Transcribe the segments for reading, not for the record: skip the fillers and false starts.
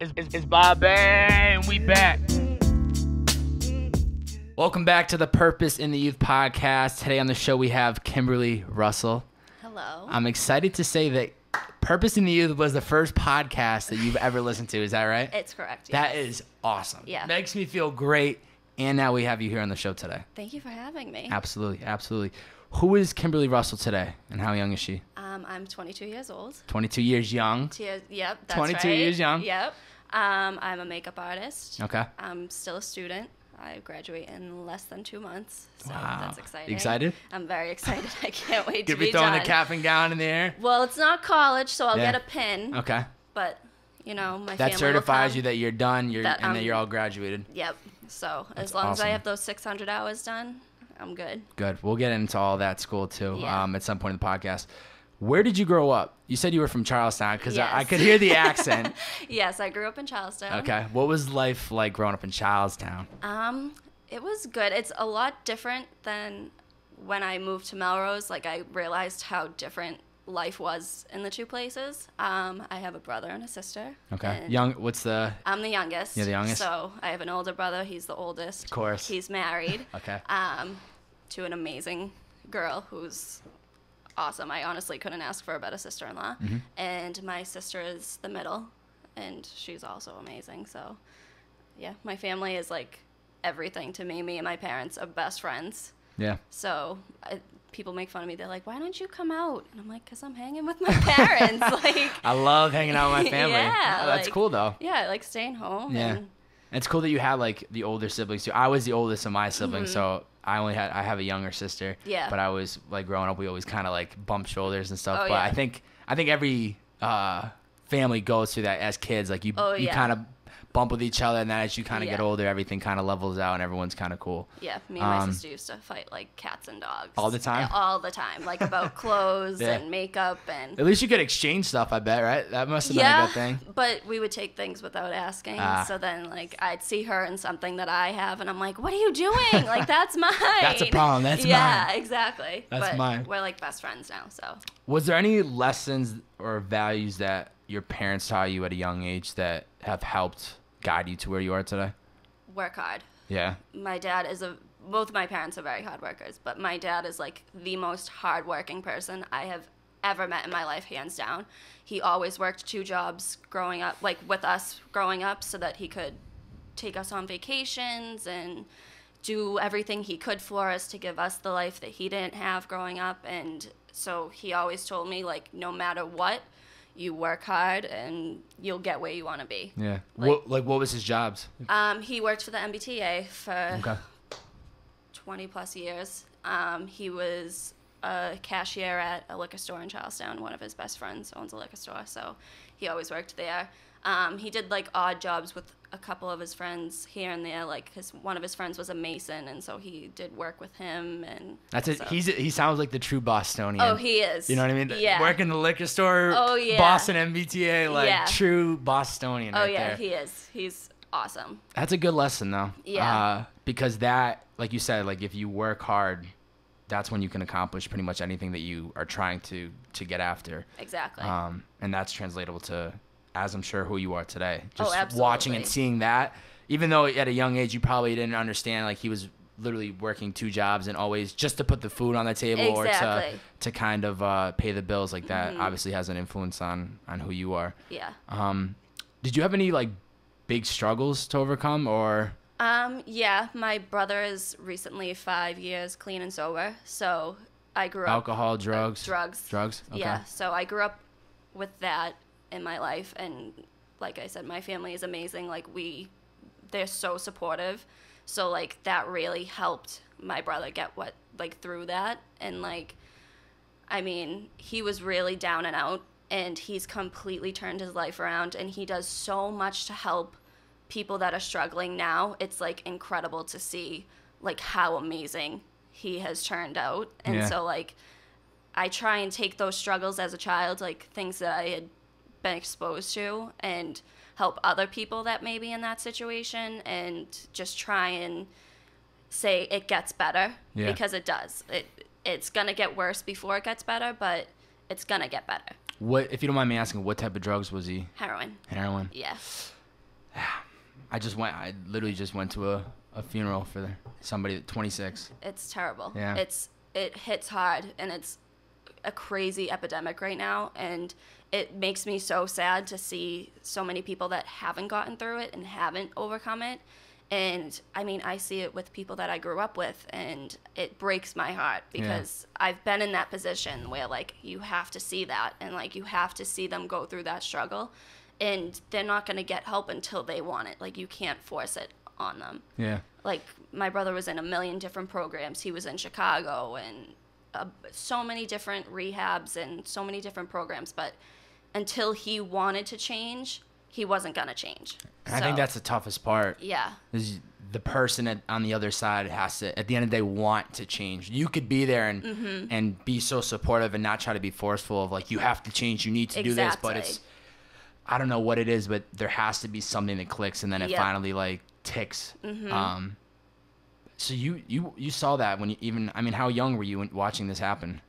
It's Bobbay, and we back. Welcome back to the Purpose in the Youth podcast. Today on the show we have Kimberly Russell. Hello. I'm excited to say that Purpose in the Youth was the first podcast that you've ever listened to. Is that right? It's correct. That yes. is awesome. Yeah. Makes me feel great. And now we have you here on the show today. Thank you for having me. Absolutely, absolutely. Who is Kimberly Russell today, and how young is she? I'm 22 years old. 22 years young. Yep, that's 22 right. years young. Yep. I'm a makeup artist. Okay. I'm still a student. I graduate in less than 2 months, so Wow. that's exciting. Excited? I'm very excited. I can't wait to Could be be throwing done. the cap and gown in the air. Well, it's not college, so I'll Yeah. get a pin. Okay. But my That family certifies will come. you that you're done, That and that you're all graduated. Yep. So That's as long as I awesome. have those 600 hours done, I'm good. Good. We'll get into all that school too Yeah. at some point in the podcast. Where did you grow up? You said you were from Charlestown because I Yes. could hear the accent. Yes, I grew up in Charlestown. Okay. What was life like growing up in Charlestown? It was good. It's a lot different than when I moved to Melrose. Like, I realized how different life was in the two places. I have a brother and a sister. Okay. and Young. What's the? I'm the youngest. You're the youngest? So I have an older brother. He's the oldest. Of course. He's married. Okay. To an amazing girl who's awesome. I honestly couldn't ask for a better sister-in-law. Mm-hmm. And my sister is the middle, and she's also amazing. So, yeah, my family is like everything to me. Me and my parents are best friends. Yeah. So people make fun of me. They're like, "Why don't you come out?" And I'm like, "Cause I'm hanging with my parents." Like, I love hanging out with my family. Yeah, Oh, that's like, cool though. yeah, I like staying home. Yeah. And It's cool that you had like the older siblings too. I was the oldest of my siblings, Mm-hmm. so I have a younger sister. Yeah. But I was like growing up, we always kind of like bumped shoulders and stuff. Oh, But yeah. I think every family goes through that as kids. Like you Oh, you yeah. kind of bump with each other, and then as you kind of get Yeah. older, everything kind of levels out, and everyone's kind of cool. yeah, me and my sister used to fight like cats and dogs. All the time? All the time, like about clothes Yeah. and makeup and. At least you could exchange stuff, I bet, right? That must have been a good thing. But we would take things without asking. Ah. So then, like, I'd see her in something that I have, and I'm like, "What are you doing? Like, that's mine." That's a problem. That's yeah, mine. exactly. That's but mine. We're like best friends now, so. Was there any lessons or values that your parents taught you at a young age that have helped guide you to where you are today? Work hard. Yeah. My dad is both of my parents are very hard workers, but my dad is like the most hardworking person I have ever met in my life, hands down. He always worked 2 jobs growing up, like with us growing up, so that he could take us on vacations and do everything he could for us to give us the life that he didn't have growing up. And so he always told me, like, no matter what, you work hard and you'll get where you want to be. Yeah. Like- What was his jobs? He worked for the MBTA for Okay. 20 plus years. He was a cashier at a liquor store in Charlestown. One of his best friends owns a liquor store, so he always worked there. He did like odd jobs with a couple of his friends here and there. Like one of his friends was a mason, and so he did work with him. And That's it. so- He sounds like the true Bostonian. Oh, he is. You know what I mean? Yeah. Working the liquor store. Oh, yeah. Boston MBTA, like Yeah. true Bostonian. Oh right yeah, there. he is. He's awesome. That's a good lesson though. Yeah. Because that, like you said, like if you work hard, that's when you can accomplish pretty much anything that you are trying to get after. Exactly. And that's translatable to, as I'm sure, who you are today. Oh, Just absolutely. watching and seeing that, even though at a young age you probably didn't understand, like he was literally working 2 jobs and always just to put the food on the table Exactly. or to kind of pay the bills. Like that obviously has an influence on who you are. Yeah. Did you have any like big struggles to overcome or? Yeah, my brother is recently 5 years clean and sober, so I grew up. Alcohol, drugs? Drugs. Drugs? Okay. Yeah, so I grew up with that in my life, and like I said, my family is amazing. Like they're so supportive, so like that really helped my brother get through that, and like, I mean, he was really down and out, and he's completely turned his life around, and he does so much to help people that are struggling now. It's like incredible to see like how amazing he has turned out. And Yeah. so like I try and take those struggles as a child, like things that I had been exposed to, and help other people that may be in that situation, and just try and say it gets better. Yeah. Because it does. It's gonna get worse before it gets better, but it's gonna get better. What, if you don't mind me asking, what type of drugs was he? Heroin. Heroin. Yeah. I literally just went to a funeral for somebody 26. It's terrible. Yeah. It hits hard, and it's a crazy epidemic right now, and it makes me so sad to see so many people that haven't gotten through it and haven't overcome it. And I mean, I see it with people that I grew up with, and it breaks my heart because I've been in that position where, like, you have to see that, and, like, you have to see them go through that struggle, and they're not going to get help until they want it. Like, you can't force it on them. Yeah. Like, my brother was in a million different programs. He was in Chicago and so many different rehabs and so many different programs, but until he wanted to change, he wasn't going to change. And I think that's the toughest part. Yeah. Is the person on the other side has to, at the end of the day, want to change. You could be there and be so supportive and not try to be forceful of, like, you have to change, you need to do this, but it's, I don't know what it is, but there has to be something that clicks, and then it finally, like, ticks. So you saw that when you even, I mean, how young were you watching this happen?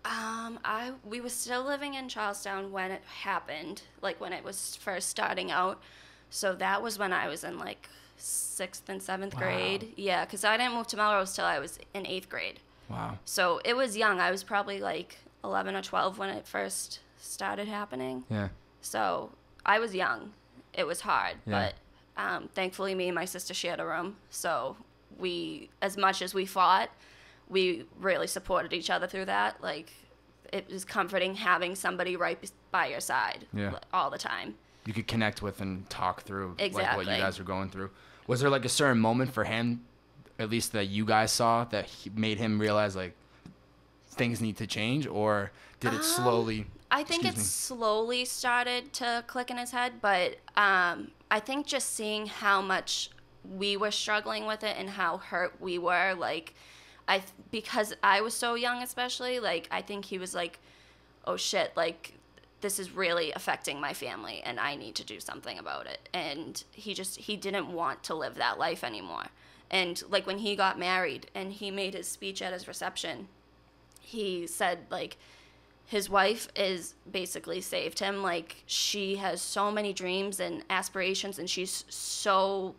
We were still living in Charlestown when it happened, like when it was first starting out. So that was when I was in like 6th and 7th grade. Yeah, because I didn't move to Melrose till I was in 8th grade. Wow. So it was young. I was probably like 11 or 12 when it first started happening. Yeah. So I was young. It was hard, but thankfully me and my sister shared a room. So we, as much as we fought, we really supported each other through that. Like, it was comforting having somebody right by your side all the time. You could connect with and talk through like what you guys were going through. Was there like a certain moment for him, at least that you guys saw, that made him realize like things need to change, or did it slowly? I think it slowly started to click in his head, but I think just seeing how much we were struggling with it and how hurt we were, like, because I was so young especially, like, I think he was like, oh shit, like, this is really affecting my family and I need to do something about it. And he didn't want to live that life anymore. And like when he got married and he made his speech at his reception, he said like his wife is basically saved him. Like, she has so many dreams and aspirations, and she's so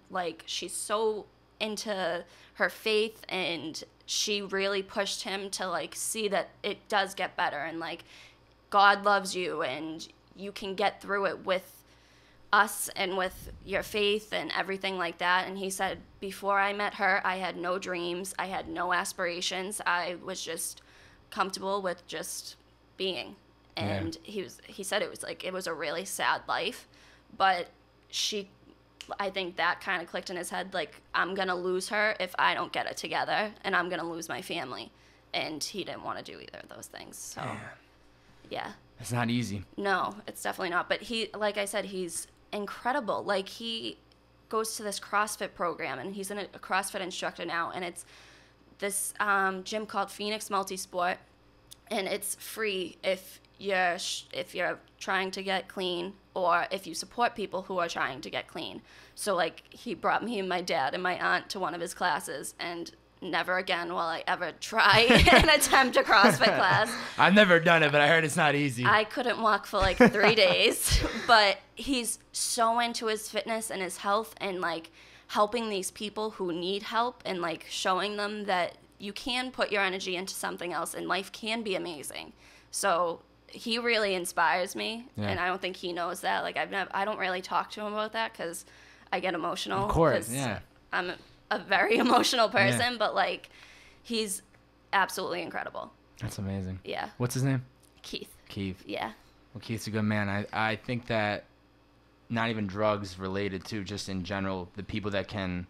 into her faith, and she really pushed him to like see that it does get better, and like God loves you and you can get through it with us and with your faith and everything like that. And he said, before I met her, I had no dreams, I had no aspirations, I was just comfortable with just being. And he said it was a really sad life, but I think that kind of clicked in his head, like, I'm gonna lose her if I don't get it together, and I'm gonna lose my family. And he didn't want to do either of those things. So yeah, it's not easy. No, it's definitely not. But like I said, he's incredible. Like, he goes to this CrossFit program, and he's a CrossFit instructor now, and it's this gym called Phoenix Multisport, and it's free if you're trying to get clean, or if you support people who are trying to get clean. So like, he brought me and my dad and my aunt to one of his classes, and never again will I ever try and attempt a CrossFit class. I've never done it, but I heard it's not easy. I couldn't walk for like 3 days, but he's so into his fitness and his health, and like helping these people who need help, and like showing them that you can put your energy into something else and life can be amazing. So he really inspires me, and I don't think he knows that. Like, I don't really talk to him about that because I get emotional. Of course, yeah. I'm a very emotional person, but like, he's absolutely incredible. That's amazing. Yeah. What's his name? Keith. Keith. Yeah. Well, Keith's a good man. I think that not even drugs related to, just in general, the people that can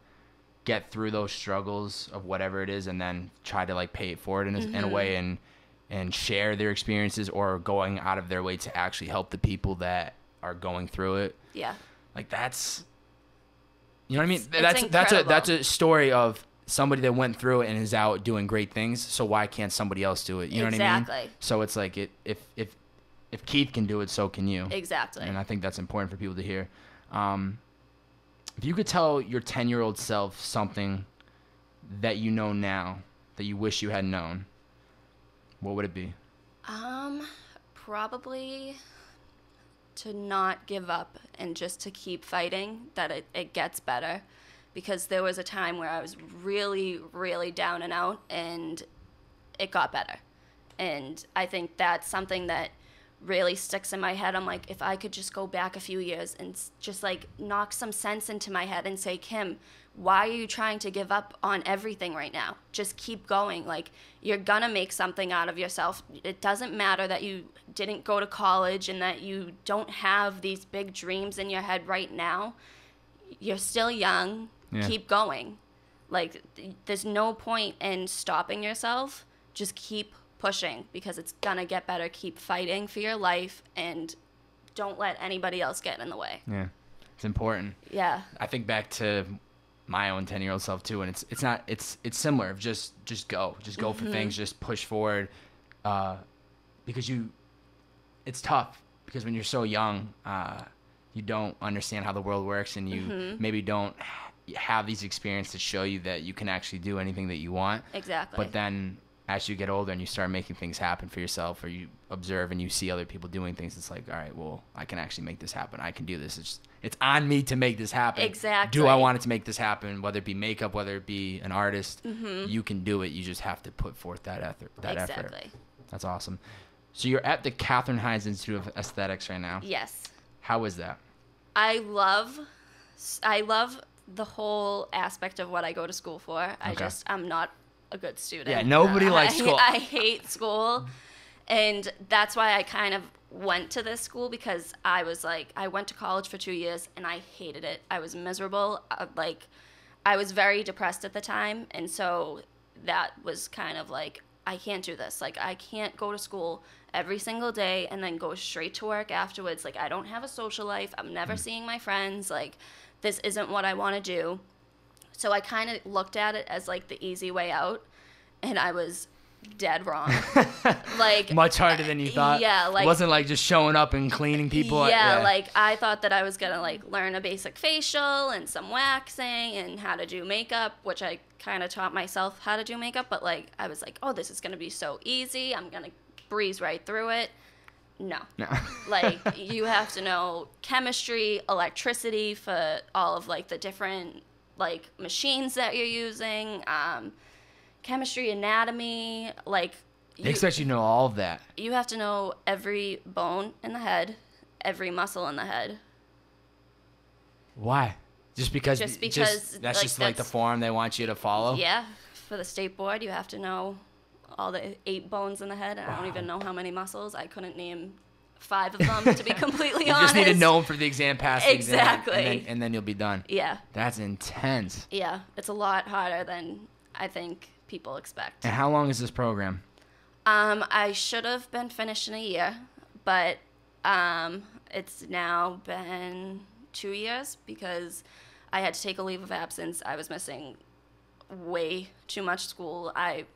get through those struggles of whatever it is and then try to like pay it forward in a way and share their experiences, or going out of their way to actually help the people that are going through it. Yeah. Like, that's, you know what I mean? It's That's a story of somebody that went through it and is out doing great things. So why can't somebody else do it? You know what I mean? Exactly. So it's like, if Keith can do it, so can you. Exactly. And I think that's important for people to hear. If you could tell your 10-year-old self something that you know now that you wish you had known, what would it be? Probably to not give up and just to keep fighting, that it gets better. Because there was a time where I was really, really down and out, and it got better. And I think that's something that really sticks in my head. I'm like, if I could just go back a few years and just like knock some sense into my head and say, Kim, why are you trying to give up on everything right now? Just keep going. Like, you're gonna make something out of yourself. It doesn't matter that you didn't go to college and that you don't have these big dreams in your head right now. You're still young. Yeah. Keep going. Like, there's no point in stopping yourself. Just keep pushing, because it's gonna get better. Keep fighting for your life, and don't let anybody else get in the way. Yeah, it's important. Yeah. I think back to my own 10-year-old self too, and it's similar. Just go mm-hmm. for things. Just push forward, because it's tough, because when you're so young, you don't understand how the world works, and you mm-hmm. maybe don't have these experiences to show you that you can actually do anything that you want. Exactly. But then as you get older and you start making things happen for yourself, or you observe and you see other people doing things, it's like, all right, well, I can actually make this happen. I can do this. It's on me to make this happen. Exactly. Do I want it to make this happen? Whether it be makeup, whether it be an artist, mm-hmm. you can do it. You just have to put forth that effort. Exactly. That's awesome. So you're at the Katherine Hines Institute of Aesthetics right now. Yes. How is that? I love the whole aspect of what I go to school for. Okay. I'm not a good student. Yeah, nobody likes school. I hate school. And that's why I kind of went to this school, because I was like, I went to college for 2 years and I hated it. I was miserable. I was very depressed at the time. And so that was kind of like, I can't do this. Like, I can't go to school every single day and then go straight to work afterwards. Like, I don't have a social life. I'm never seeing my friends. Like, this isn't what I want to do. So I kind of looked at it as like the easy way out, and I was dead wrong. Like, much harder than you thought. Yeah, like, it wasn't like just showing up and cleaning people. Yeah, like, I thought that I was gonna like learn a basic facial and some waxing and how to do makeup, which I kind of taught myself how to do makeup. But like, I was like, oh, this is gonna be so easy. I'm gonna breeze right through it. No. Like, you have to know chemistry, electricity for all of like the different like machines that you're using, chemistry, anatomy, like, they expect you to know all of that. You have to know every bone in the head, every muscle in the head. Why? Just because that's like, just like the form they want you to follow? Yeah. For the state board, you have to know all the 8 bones in the head. Wow. I don't even know how many muscles. I couldn't name 5 of them, to be completely honest. You just need to know them for the exam, pass the exactly. exam, and then you'll be done. Yeah. That's intense. Yeah. It's a lot harder than I think people expect. And how long is this program? I should have been finished in a year, but it's now been 2 years, because I had to take a leave of absence. I was missing way too much school. I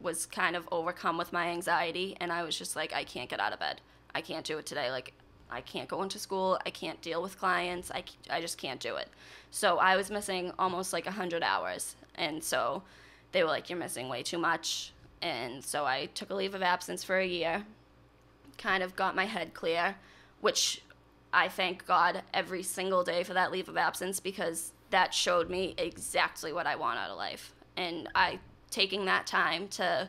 was kind of overcome with my anxiety, and I was just like, I can't get out of bed. I can't do it today. Like, I can't go into school. I can't deal with clients. I just can't do it. So I was missing almost like 100 hours. And so they were like, you're missing way too much. And so I took a leave of absence for a year, kind of got my head clear, which I thank God every single day for that leave of absence, because that showed me exactly what I want out of life. And taking that time to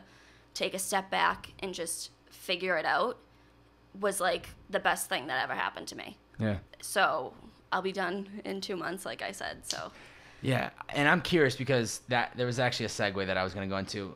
take a step back and just figure it out was like the best thing that ever happened to me. Yeah. So I'll be done in 2 months, like I said. So. Yeah, and I'm curious, because there was actually a segue that I was going to go into.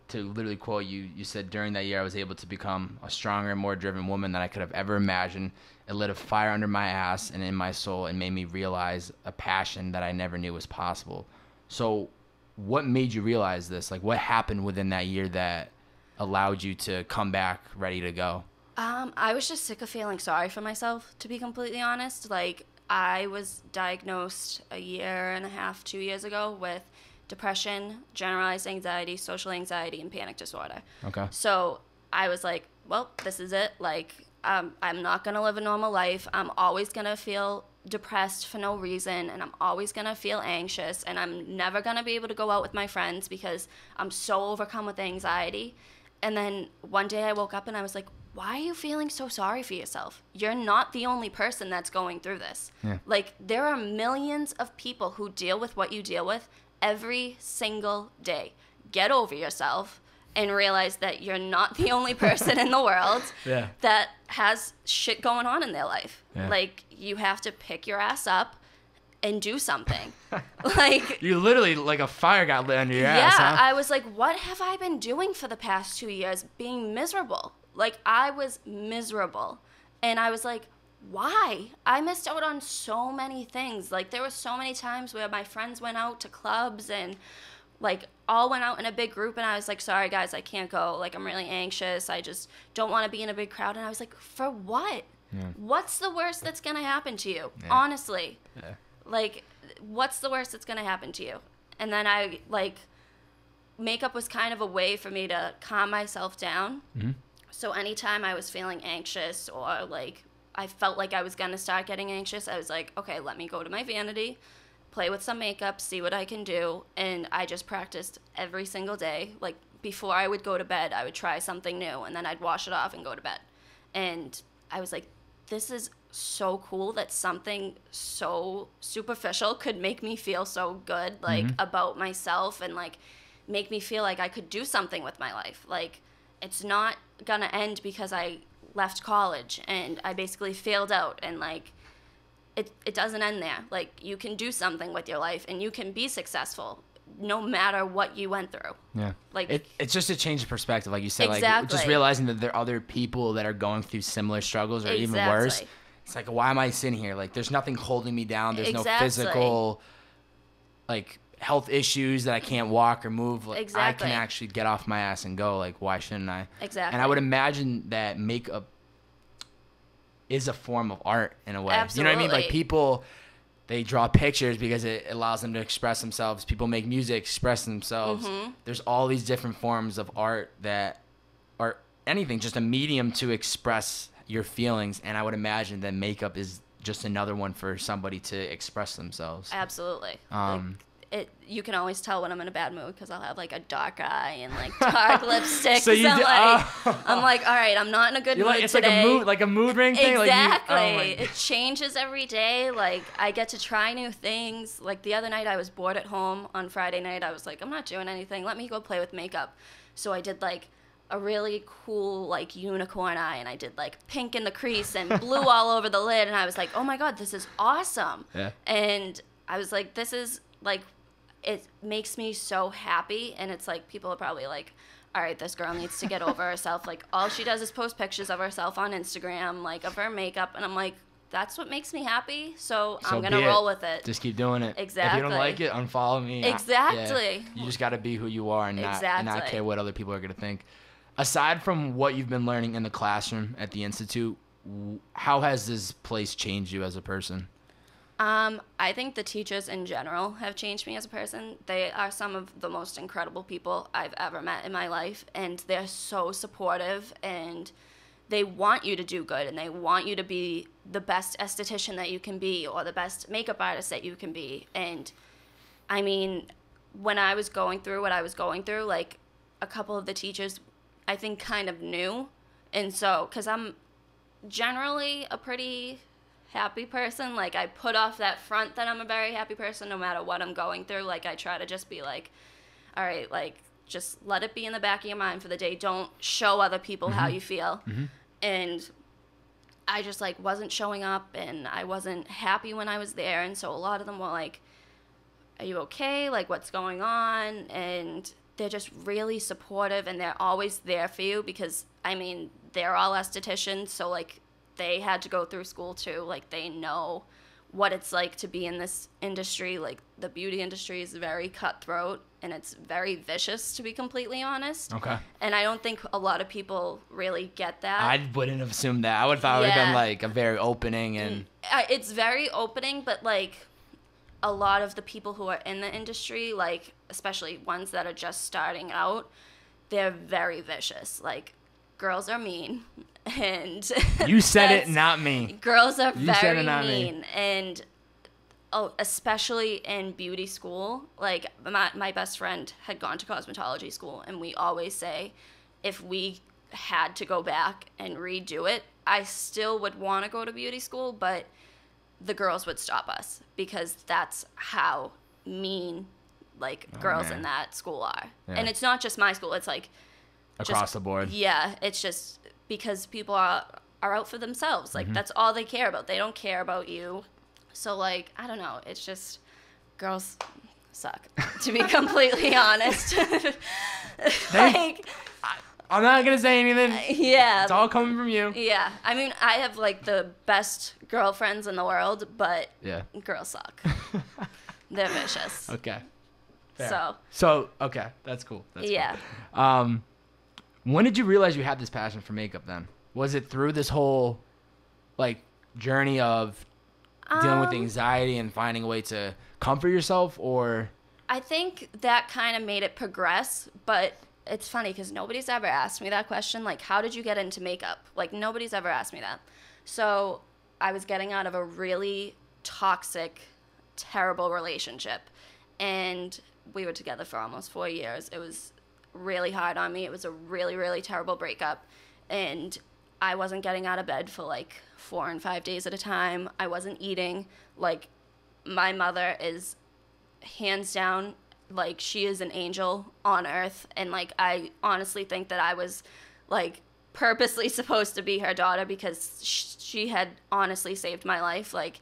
To literally quote you, you said, during that year I was able to become a stronger and more driven woman than I could have ever imagined. It lit a fire under my ass and in my soul, and made me realize a passion that I never knew was possible. So what made you realize this? Like, what happened within that year that allowed you to come back ready to go? I was just sick of feeling sorry for myself, to be completely honest. Like, I was diagnosed 1.5 years, 2 years ago with depression, generalized anxiety, social anxiety, and panic disorder. Okay. So I was like, well, this is it. Like, I'm not going to live a normal life. I'm always going to feel depressed for no reason, and I'm always going to feel anxious, and I'm never going to be able to go out with my friends because I'm so overcome with anxiety. And then one day I woke up and I was like, why are you feeling so sorry for yourself? You're not the only person that's going through this. Yeah. Like, there are millions of people who deal with what you deal with every single day. Get over yourself and realize that you're not the only person in the world that has shit going on in their life. Yeah. Like, you have to pick your ass up and do something. Like, you literally, like a fire got lit under your ass, huh? Yeah, I was like, what have I been doing for the past 2 years? Being miserable. Like, I was miserable. And I was like, why? I missed out on so many things. Like, there were so many times where my friends went out to clubs and, like, all went out in a big group. And I was like, sorry, guys, I can't go. Like, I'm really anxious. I just don't want to be in a big crowd. And I was like, for what? Yeah. What's the worst that's going to happen to you? Yeah. Honestly. Yeah. Like, what's the worst that's going to happen to you? And then I, like, makeup was kind of a way for me to calm myself down. Mm-hmm. So anytime I was feeling anxious or, like, I felt like I was going to start getting anxious, I was like, okay, let me go to my vanity, play with some makeup, see what I can do. And I just practiced every single day. Like, before I would go to bed, I would try something new, and then I'd wash it off and go to bed. And I was like, this is so cool that something so superficial could make me feel so good, like, about myself and, like, make me feel like I could do something with my life. Like, it's not gonna end because I left college and I basically failed out, and, like, it doesn't end there. Like, you can do something with your life and you can be successful no matter what you went through. Yeah. Like, it's just a change of perspective, like you said. Exactly. Like, just realizing that there are other people that are going through similar struggles or even worse. It's like, why am I sitting here? Like, there's nothing holding me down. There's no physical, like, health issues that I can't walk or move. Like, I can actually get off my ass and go. Like, why shouldn't I? Exactly. And I would imagine that makeup is a form of art in a way. Absolutely. You know what I mean? Like, people, they draw pictures because it allows them to express themselves. People make music, express themselves. Mm-hmm. There's all these different forms of art that are anything, just a medium to express your feelings. And I would imagine that makeup is just another one for somebody to express themselves. Absolutely. You can always tell when I'm in a bad mood because I'll have, like, a dark eye and, like, dark lipstick. So I'm like, all right, I'm not in a good mood it's today. Like a mood ring thing. Exactly. It changes every day. Like, I get to try new things. Like, the other night I was bored at home on Friday night. I was like, I'm not doing anything. Let me go play with makeup. So I did, like, a really cool, like, unicorn eye, and I did, like, pink in the crease and blue all over the lid, and I was like, oh my God, this is awesome. Yeah. And I was like, this is, like, it makes me so happy. And it's like, people are probably like, all right, this girl needs to get over herself. Like, all she does is post pictures of herself on Instagram, like, of her makeup. And I'm like, that's what makes me happy. So I'm going to roll with it. Just keep doing it. Exactly. If you don't like it, unfollow me. Exactly. You just got to be who you are and not care what other people are going to think. Aside from what you've been learning in the classroom at the Institute, how has this place changed you as a person? I think the teachers in general have changed me as a person. They are some of the most incredible people I've ever met in my life, and they're so supportive, and they want you to do good, and they want you to be the best esthetician that you can be or the best makeup artist that you can be. And, I mean, when I was going through what I was going through, like, a couple of the teachers, I think, kind of knew. And so, because I'm generally a pretty happy person, like, I put off that front that I'm a very happy person no matter what I'm going through. Like, I try to just be like, all right, like, just let it be in the back of your mind for the day. Don't show other people how you feel. Mm-hmm. And I just, like, wasn't showing up, and I wasn't happy when I was there. And so a lot of them were like, are you okay? Like, what's going on? And they're just really supportive, and they're always there for you because, I mean, they're all estheticians, so, like, they had to go through school too. Like, they know what it's like to be in this industry. Like, the beauty industry is very cutthroat, and it's very vicious, to be completely honest. Okay. And I don't think a lot of people really get that. I wouldn't have assumed that. I would have thought it would have been, like, a very opening and... It's very opening, but, like, a lot of the people who are in the industry, like, especially ones that are just starting out, they're very vicious. Like, girls are mean. And you said it, not me. Girls are very mean. And especially in beauty school, like, my best friend had gone to cosmetology school, and we always say, if we had to go back and redo it, I still would want to go to beauty school, but the girls would stop us because that's how mean, like, girls in that school are. Yeah. And it's not just my school. It's, like... across the board. Yeah, it's just because people are out for themselves. Like, that's all they care about. They don't care about you. So, like, I don't know. It's just... girls suck, to be completely honest. Like... I'm not going to say anything. Yeah. It's all coming from you. Yeah. I mean, I have, like, the best girlfriends in the world, but girls suck. They're vicious. Okay. Fair. So, okay. That's cool. Yeah. Cool. When did you realize you had this passion for makeup then? Was it through this whole, like, journey of dealing with anxiety and finding a way to comfort yourself, or? I think that kind of made it progress, but... it's funny because nobody's ever asked me that question. Like, how did you get into makeup? Like, nobody's ever asked me that. So I was getting out of a really toxic, terrible relationship. And we were together for almost 4 years. It was really hard on me. It was a really, really terrible breakup. And I wasn't getting out of bed for, like, 4 and 5 days at a time. I wasn't eating. Like, my mother is hands down... like, she is an angel on earth, and, like, I honestly think that I was, like, purposely supposed to be her daughter because she had honestly saved my life. Like,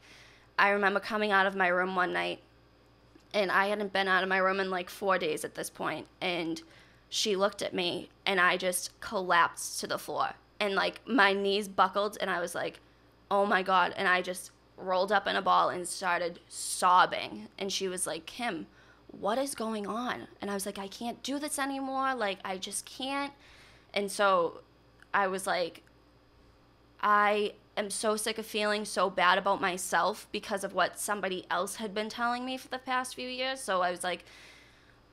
I remember coming out of my room one night, and I hadn't been out of my room in, like, 4 days at this point, and she looked at me, and I just collapsed to the floor, and, like, my knees buckled, and I was like, oh, my God, and I just rolled up in a ball and started sobbing, and she was like, Kim, what is going on? And I was like, I can't do this anymore. Like, I just can't. And so I was like, I am so sick of feeling so bad about myself because of what somebody else had been telling me for the past few years. So I was like,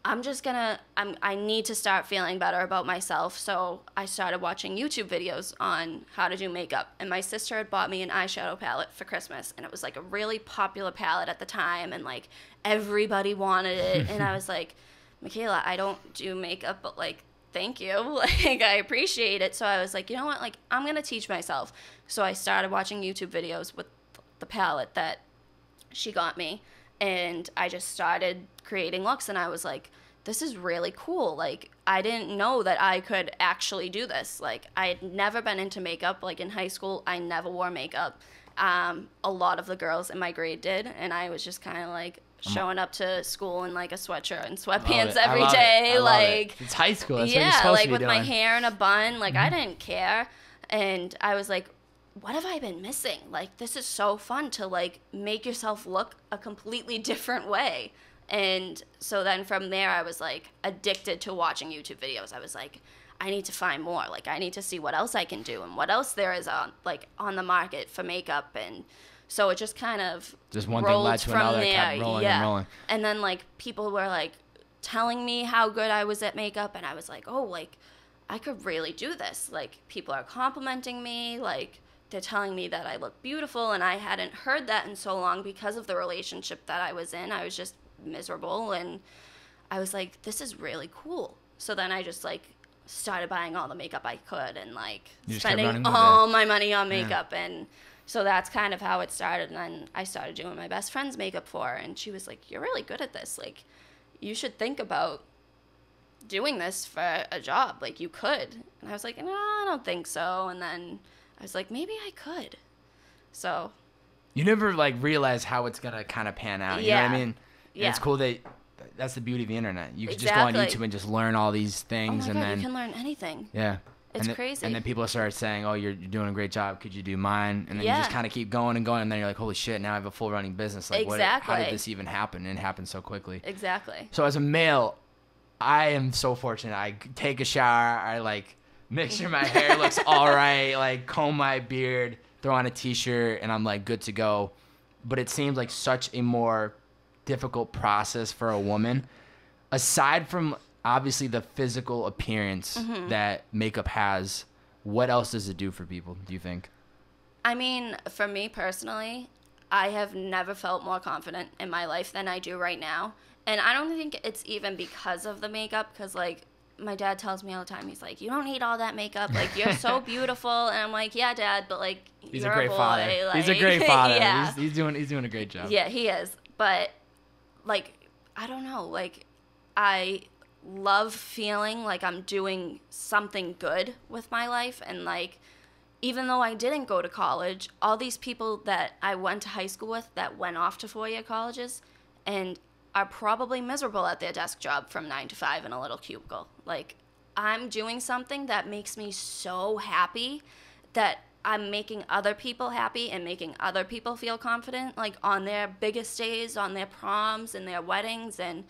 I need to start feeling better about myself. So I started watching YouTube videos on how to do makeup. And my sister had bought me an eyeshadow palette for Christmas. And it was, like, a really popular palette at the time. And, like, everybody wanted it. And I was like, Michaela, I don't do makeup, but, like, thank you. Like, I appreciate it. So I was like, you know what? Like, I'm going to teach myself. So I started watching YouTube videos with the palette that she got me. And I just started creating looks, and I was like, this is really cool. Like, I didn't know that I could actually do this. Like, I had never been into makeup. Like, in high school, I never wore makeup. A lot of the girls in my grade did, and I was just kind of, like, showing up to school in, like, a sweatshirt and sweatpants every day. Like, it's high school. That's what you're supposed to be with doing. my hair in a bun. Like, I didn't care. And I was like, what have I been missing? Like, this is so fun to, like, make yourself look a completely different way. And so then from there, I was, like, addicted to watching YouTube videos. I was like, I need to find more. Like, I need to see what else I can do and what else there is on the market for makeup. And so it just kind of just one thing led to another, kept rolling and rolling. And then, like, people were, like, telling me how good I was at makeup, and I was like, oh, like, I could really do this. Like, people are complimenting me, like, they're telling me that I look beautiful, and I hadn't heard that in so long because of the relationship that I was in. I was just miserable, and I was like, this is really cool. So then I just, like, started buying all the makeup I could and, like, spending all my money on makeup. Yeah. And so that's kind of how it started. And then I started doing my best friend's makeup for her, and she was like, you're really good at this. Like, you should think about doing this for a job. Like, you could. And I was like, no, I don't think so. And then I was like, maybe I could. So you never, like, realize how it's gonna kind of pan out. You know what I mean? Yeah. And it's cool that that's the beauty of the internet. You can just go on YouTube and just learn all these things. Oh my God, you can learn anything. Yeah. It's crazy. And then people start saying, oh, you're doing a great job. Could you do mine? And then you just kind of keep going and going. And then you're like, holy shit, now I have a full running business. Like, how did this even happen? And it happened so quickly. Exactly. So as a male, I am so fortunate. I take a shower. I, like, make sure my hair looks all right. Like, comb my beard, throw on a T-shirt, and I'm, like, good to go. But it seems like such a more difficult process for a woman. Aside from obviously the physical appearance that makeup has, what else does it do for people, do you think? I mean, for me personally, I have never felt more confident in my life than I do right now. And I don't think it's even because of the makeup, because, like, my dad tells me all the time, he's like, you don't need all that makeup. Like, you're so beautiful. And I'm like, yeah, Dad, but, like, he's you're a great boy. father. Like, he's a great father. Yeah. He's doing a great job. Yeah, he is. But, like, I don't know. Like, I love feeling like I'm doing something good with my life. And, like, even though I didn't go to college, all these people that I went to high school with that went off to 4-year colleges and are probably miserable at their desk job from 9 to 5 in a little cubicle. Like, I'm doing something that makes me so happy that I'm making other people happy and making other people feel confident, like, on their biggest days, on their proms and their weddings. And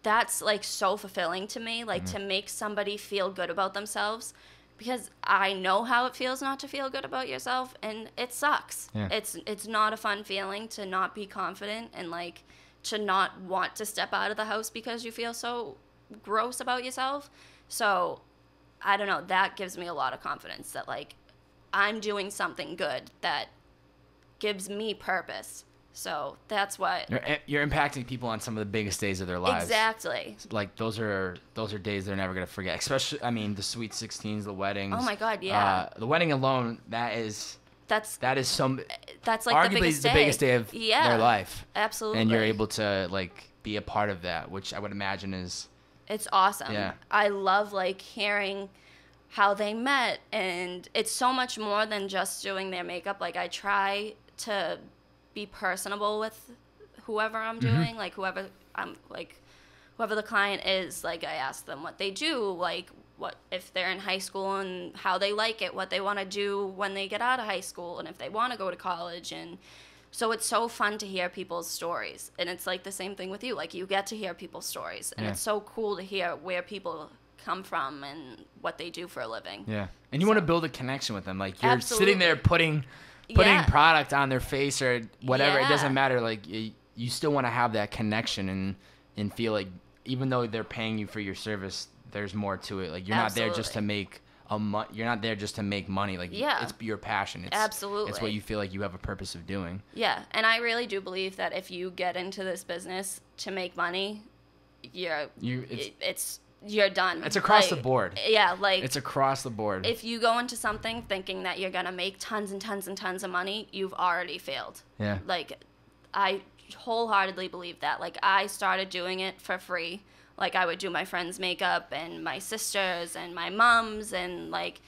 that's, like, so fulfilling to me, like, to make somebody feel good about themselves, because I know how it feels not to feel good about yourself, and it sucks. Yeah. It's not a fun feeling to not be confident and, like, to not want to step out of the house because you feel so gross about yourself. So, I don't know, that gives me a lot of confidence that, like, I'm doing something good that gives me purpose. So, that's what... You're impacting people on some of the biggest days of their lives. Exactly. Like, those are days they're never going to forget. Especially, I mean, the sweet 16s, the weddings. Oh, my God, yeah. The wedding alone, That's like arguably the biggest day of their life. Absolutely. And you're able to, like, be a part of that, which I would imagine is... It's awesome. Yeah. I love, like, hearing how they met, and it's so much more than just doing their makeup. Like, I try to be personable with whoever I'm doing, like, whoever the client is. Like, I ask them what they do, like, what if they're in high school and how they like it, what they want to do when they get out of high school, and if they want to go to college. And so it's so fun to hear people's stories. And it's like the same thing with you. Like, you get to hear people's stories, and it's so cool to hear where people come from and what they do for a living. Yeah. And you want to build a connection with them. Like, you're sitting there putting product on their face or whatever. It doesn't matter. Like, you still want to have that connection and feel like even though they're paying you for your service, there's more to it. Like, you're not there just to make you're not there just to make money. Like, it's your passion. It's what you feel like you have a purpose of doing. Yeah. And I really do believe that if you get into this business to make money, you're done. It's across the board. Yeah, like, it's across the board. If you go into something thinking that you're gonna make tons and tons and tons of money, you've already failed. Yeah. Like, I wholeheartedly believe that. Like, I started doing it for free. Like, I would do my friends' makeup and my sisters and my mom's, and, like,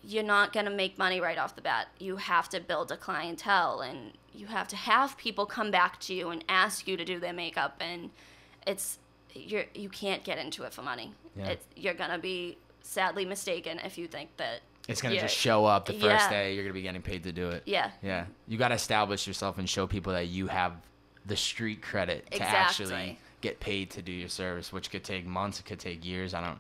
you're not going to make money right off the bat. You have to build a clientele, and you have to have people come back to you and ask you to do their makeup, and you can't get into it for money. Yeah. You're going to be sadly mistaken if you think that it's going to just show up the first day. You're going to be getting paid to do it. Yeah. Yeah. You got to establish yourself and show people that you have the street credit to actually get paid to do your service, which could take months, it could take years. I'm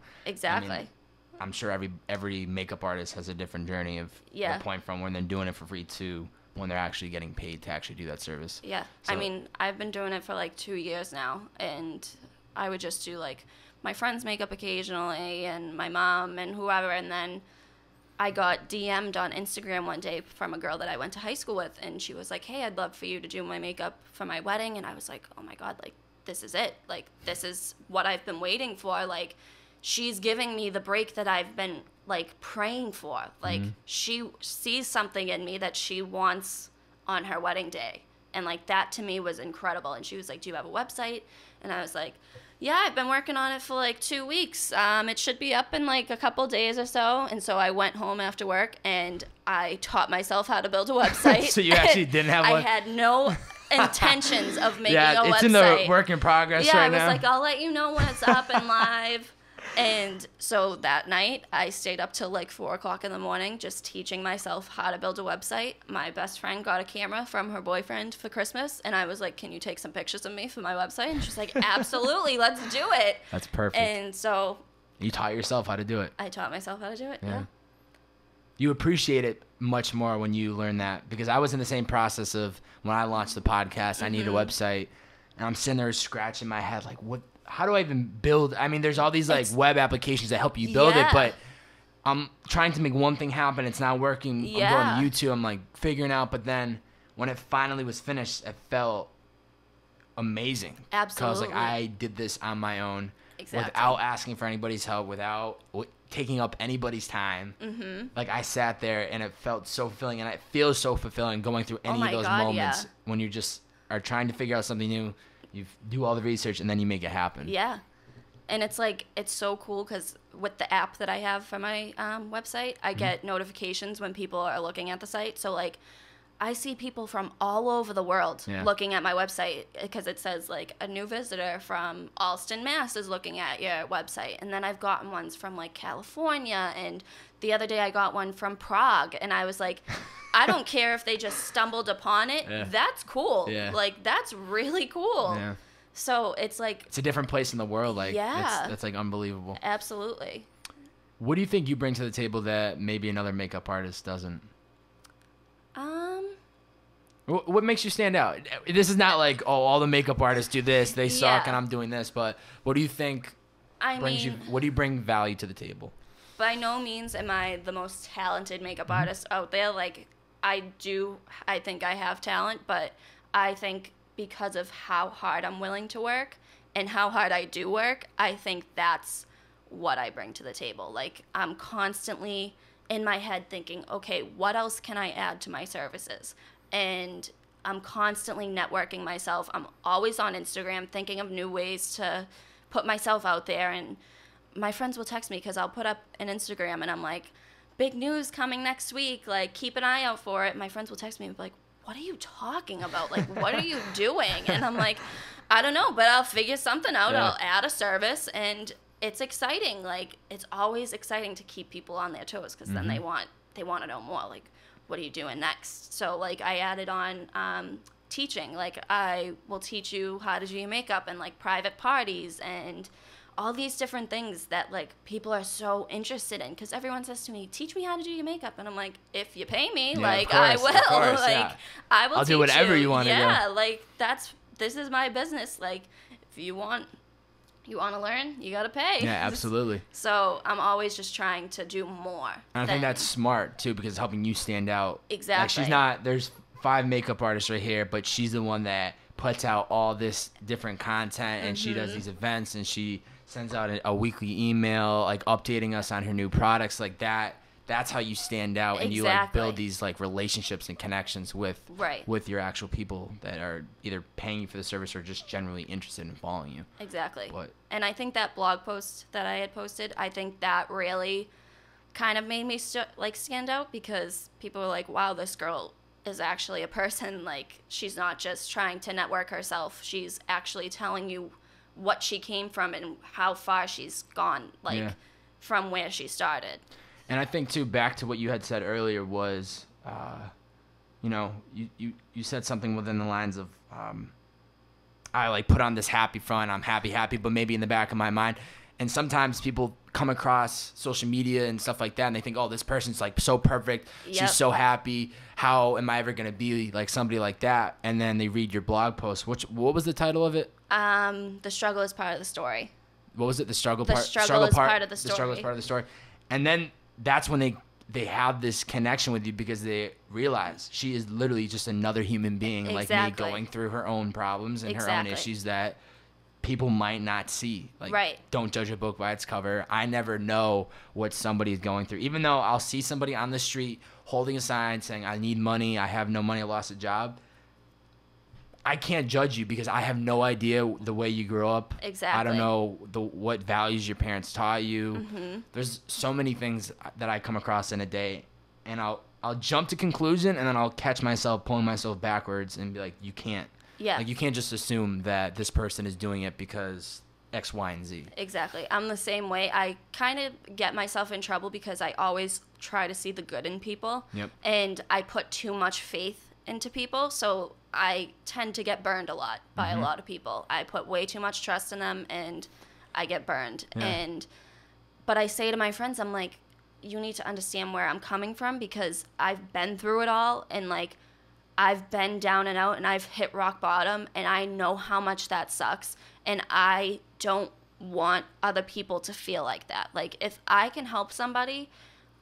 sure every makeup artist has a different journey of the point from when they're doing it for free to when they're actually getting paid to actually do that service. Yeah. So, I mean, I've been doing it for like 2 years now, and I would just do like my friend's makeup occasionally and my mom and whoever, and then I got DM'd on Instagram one day from a girl that I went to high school with, and she was like, hey, I'd love for you to do my makeup for my wedding. And I was like, oh my God, like, this is it. Like, this is what I've been waiting for. Like, she's giving me the break that I've been, like, praying for. Like, she sees something in me that she wants on her wedding day. And, like, that to me was incredible. And she was like, do you have a website? And I was like, yeah, I've been working on it for like 2 weeks. It should be up in like a couple days or so. And so I went home after work and I taught myself how to build a website. So you actually didn't have one? I had no intentions of making a website. Yeah, it's in the work in progress right now. Yeah, I was like, I'll let you know when it's up and live. And so that night, I stayed up till like 4 o'clock in the morning just teaching myself how to build a website. My best friend got a camera from her boyfriend for Christmas, and I was like, can you take some pictures of me for my website? And she's like, absolutely, let's do it. That's perfect. And so... You taught yourself how to do it. I taught myself how to do it, yeah. You appreciate it much more when you learn that, because I was in the same process of when I launched the podcast, I need a website, and I'm sitting there scratching my head like, what? How do I even build? I mean, there's all these like web applications that help you build it, but I'm trying to make one thing happen. It's not working. Yeah. I'm going to YouTube. I'm like figuring out, but then when it finally was finished, it felt amazing. Absolutely. Because like I did this on my own. Exactly. without asking for anybody's help, without taking up anybody's time. Like, I sat there and it felt so fulfilling, and it feels so fulfilling going through any of those moments when you just are trying to figure out something new. You do all the research and then you make it happen. Yeah. And it's like, it's so cool because with the app that I have for my website, I get notifications when people are looking at the site. So, like, I see people from all over the world looking at my website because it says, like, a new visitor from Alston, Mass. is looking at your website. And then I've gotten ones from, like, California. And the other day I got one from Prague. And I was like, I don't care if they just stumbled upon it. Yeah. That's cool. Yeah. Like, that's really cool. Yeah. So it's like... It's a different place in the world. Like, that's like, unbelievable. Absolutely. What do you think you bring to the table that maybe another makeup artist doesn't? What makes you stand out? This is not like, oh, all the makeup artists do this, they suck, and I'm doing this. But what do you think what do you bring value to the table? By no means am I the most talented makeup artist out there. Like, I think I have talent, but I think because of how hard I'm willing to work and how hard I do work, I think that's what I bring to the table. Like, I'm constantly in my head thinking, okay, what else can I add to my services? And I'm constantly networking myself. I'm always on Instagram thinking of new ways to put myself out there. And my friends will text me because I'll put up an Instagram and I'm like, big news coming next week. Like, keep an eye out for it. My friends will text me and be like, what are you talking about? Like, what are you doing? And I'm like, I don't know, but I'll figure something out. Yeah. I'll add a service. And it's exciting. Like, it's always exciting to keep people on their toes because then they want to know more. Like, what are you doing next? So, like, I added on teaching. Like, I will teach you how to do your makeup and, like, private parties and all these different things that, like, people are so interested in because everyone says to me, teach me how to do your makeup. And I'm like, if you pay me, like, I will. Like, I will. I'll do whatever you want to do. Yeah, like, this is my business. Like, if you want to learn, you got to pay. Yeah, absolutely. So I'm always just trying to do more. And I think that's smart, too, because it's helping you stand out. Exactly. Like, there's 5 makeup artists right here, but she's the one that puts out all this different content, and she does these events, and she sends out a weekly email, like, updating us on her new products. Like, that's how you stand out, and you, like, build these, like, relationships and connections with your actual people that are either paying you for the service or just generally interested in following you. Exactly. And I think that blog post that I had posted, I think that really kind of made me stand out because people were like, wow, this girl is actually a person. Like, she's not just trying to network herself. She's actually telling you what she came from and how far she's gone, like, from where she started. And I think, too, back to what you had said earlier was, you said something within the lines of, I, like, put on this happy front, I'm happy, but maybe in the back of my mind. And sometimes people come across social media and stuff like that, and they think, oh, this person's, like, so perfect. Yep. She's so happy. How am I ever going to be like somebody like that? And then they read your blog post. What was the title of it? The struggle is part of the story. What was it? The struggle part? The struggle is part of the story. The struggle is part of the story. And then that's when they have this connection with you because they realize she is literally just another human being like me going through her own problems and her own issues that people might not see. Like, don't judge a book by its cover. I never know what somebody's going through. Even though I'll see somebody on the street holding a sign saying, I need money, I have no money, I lost a job. I can't judge you because I have no idea the way you grew up. Exactly. I don't know what values your parents taught you. There's so many things that I come across in a day, and I'll jump to conclusion, and then I'll catch myself pulling myself backwards and be like, you can't. Yeah. Like, you can't just assume that this person is doing it because X, Y, and Z. Exactly. I'm the same way. I kind of get myself in trouble because I always try to see the good in people. Yep. And I put too much faith into people, so I tend to get burned a lot by a lot of people. I put way too much trust in them, and I get burned. Yeah. But I say to my friends, I'm like, you need to understand where I'm coming from because I've been through it all, and, like, I've been down and out, and I've hit rock bottom, and I know how much that sucks, and I don't want other people to feel like that. Like, if I can help somebody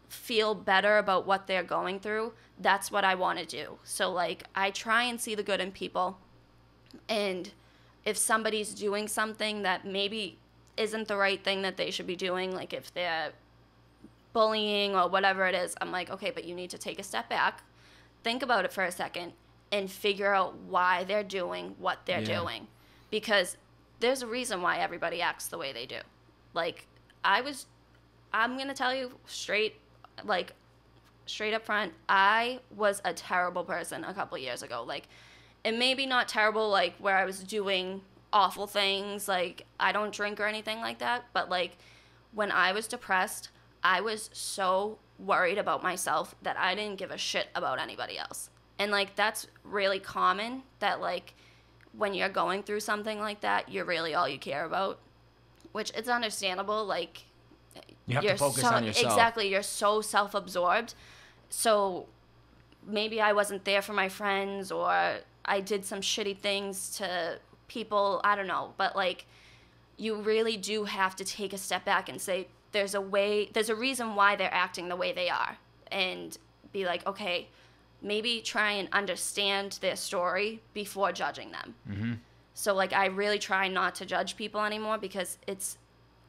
feel better about what they're going through, that's what I want to do. So, like, I try and see the good in people, and if somebody's doing something that maybe isn't the right thing that they should be doing, like if they're bullying or whatever it is, I'm like, okay, but you need to take a step back, think about it for a second, and figure out why they're doing what they're doing. Because there's a reason why everybody acts the way they do. Like, I'm going to tell you straight up front, I was a terrible person a couple years ago. Like, and maybe not terrible, like, where I was doing awful things, like, I don't drink or anything like that, but, like, when I was depressed, I was so worried about myself that I didn't give a shit about anybody else. And, like, that's really common, that, like, when you're going through something like that, you're really all you care about, which it's understandable. Like, you have to focus on yourself. Exactly. You're so self-absorbed. So maybe I wasn't there for my friends, or I did some shitty things to people. I don't know. But, like, you really do have to take a step back and say, there's a reason why they're acting the way they are. And be like, okay, maybe try and understand their story before judging them. Mm-hmm. So, like, I really try not to judge people anymore, because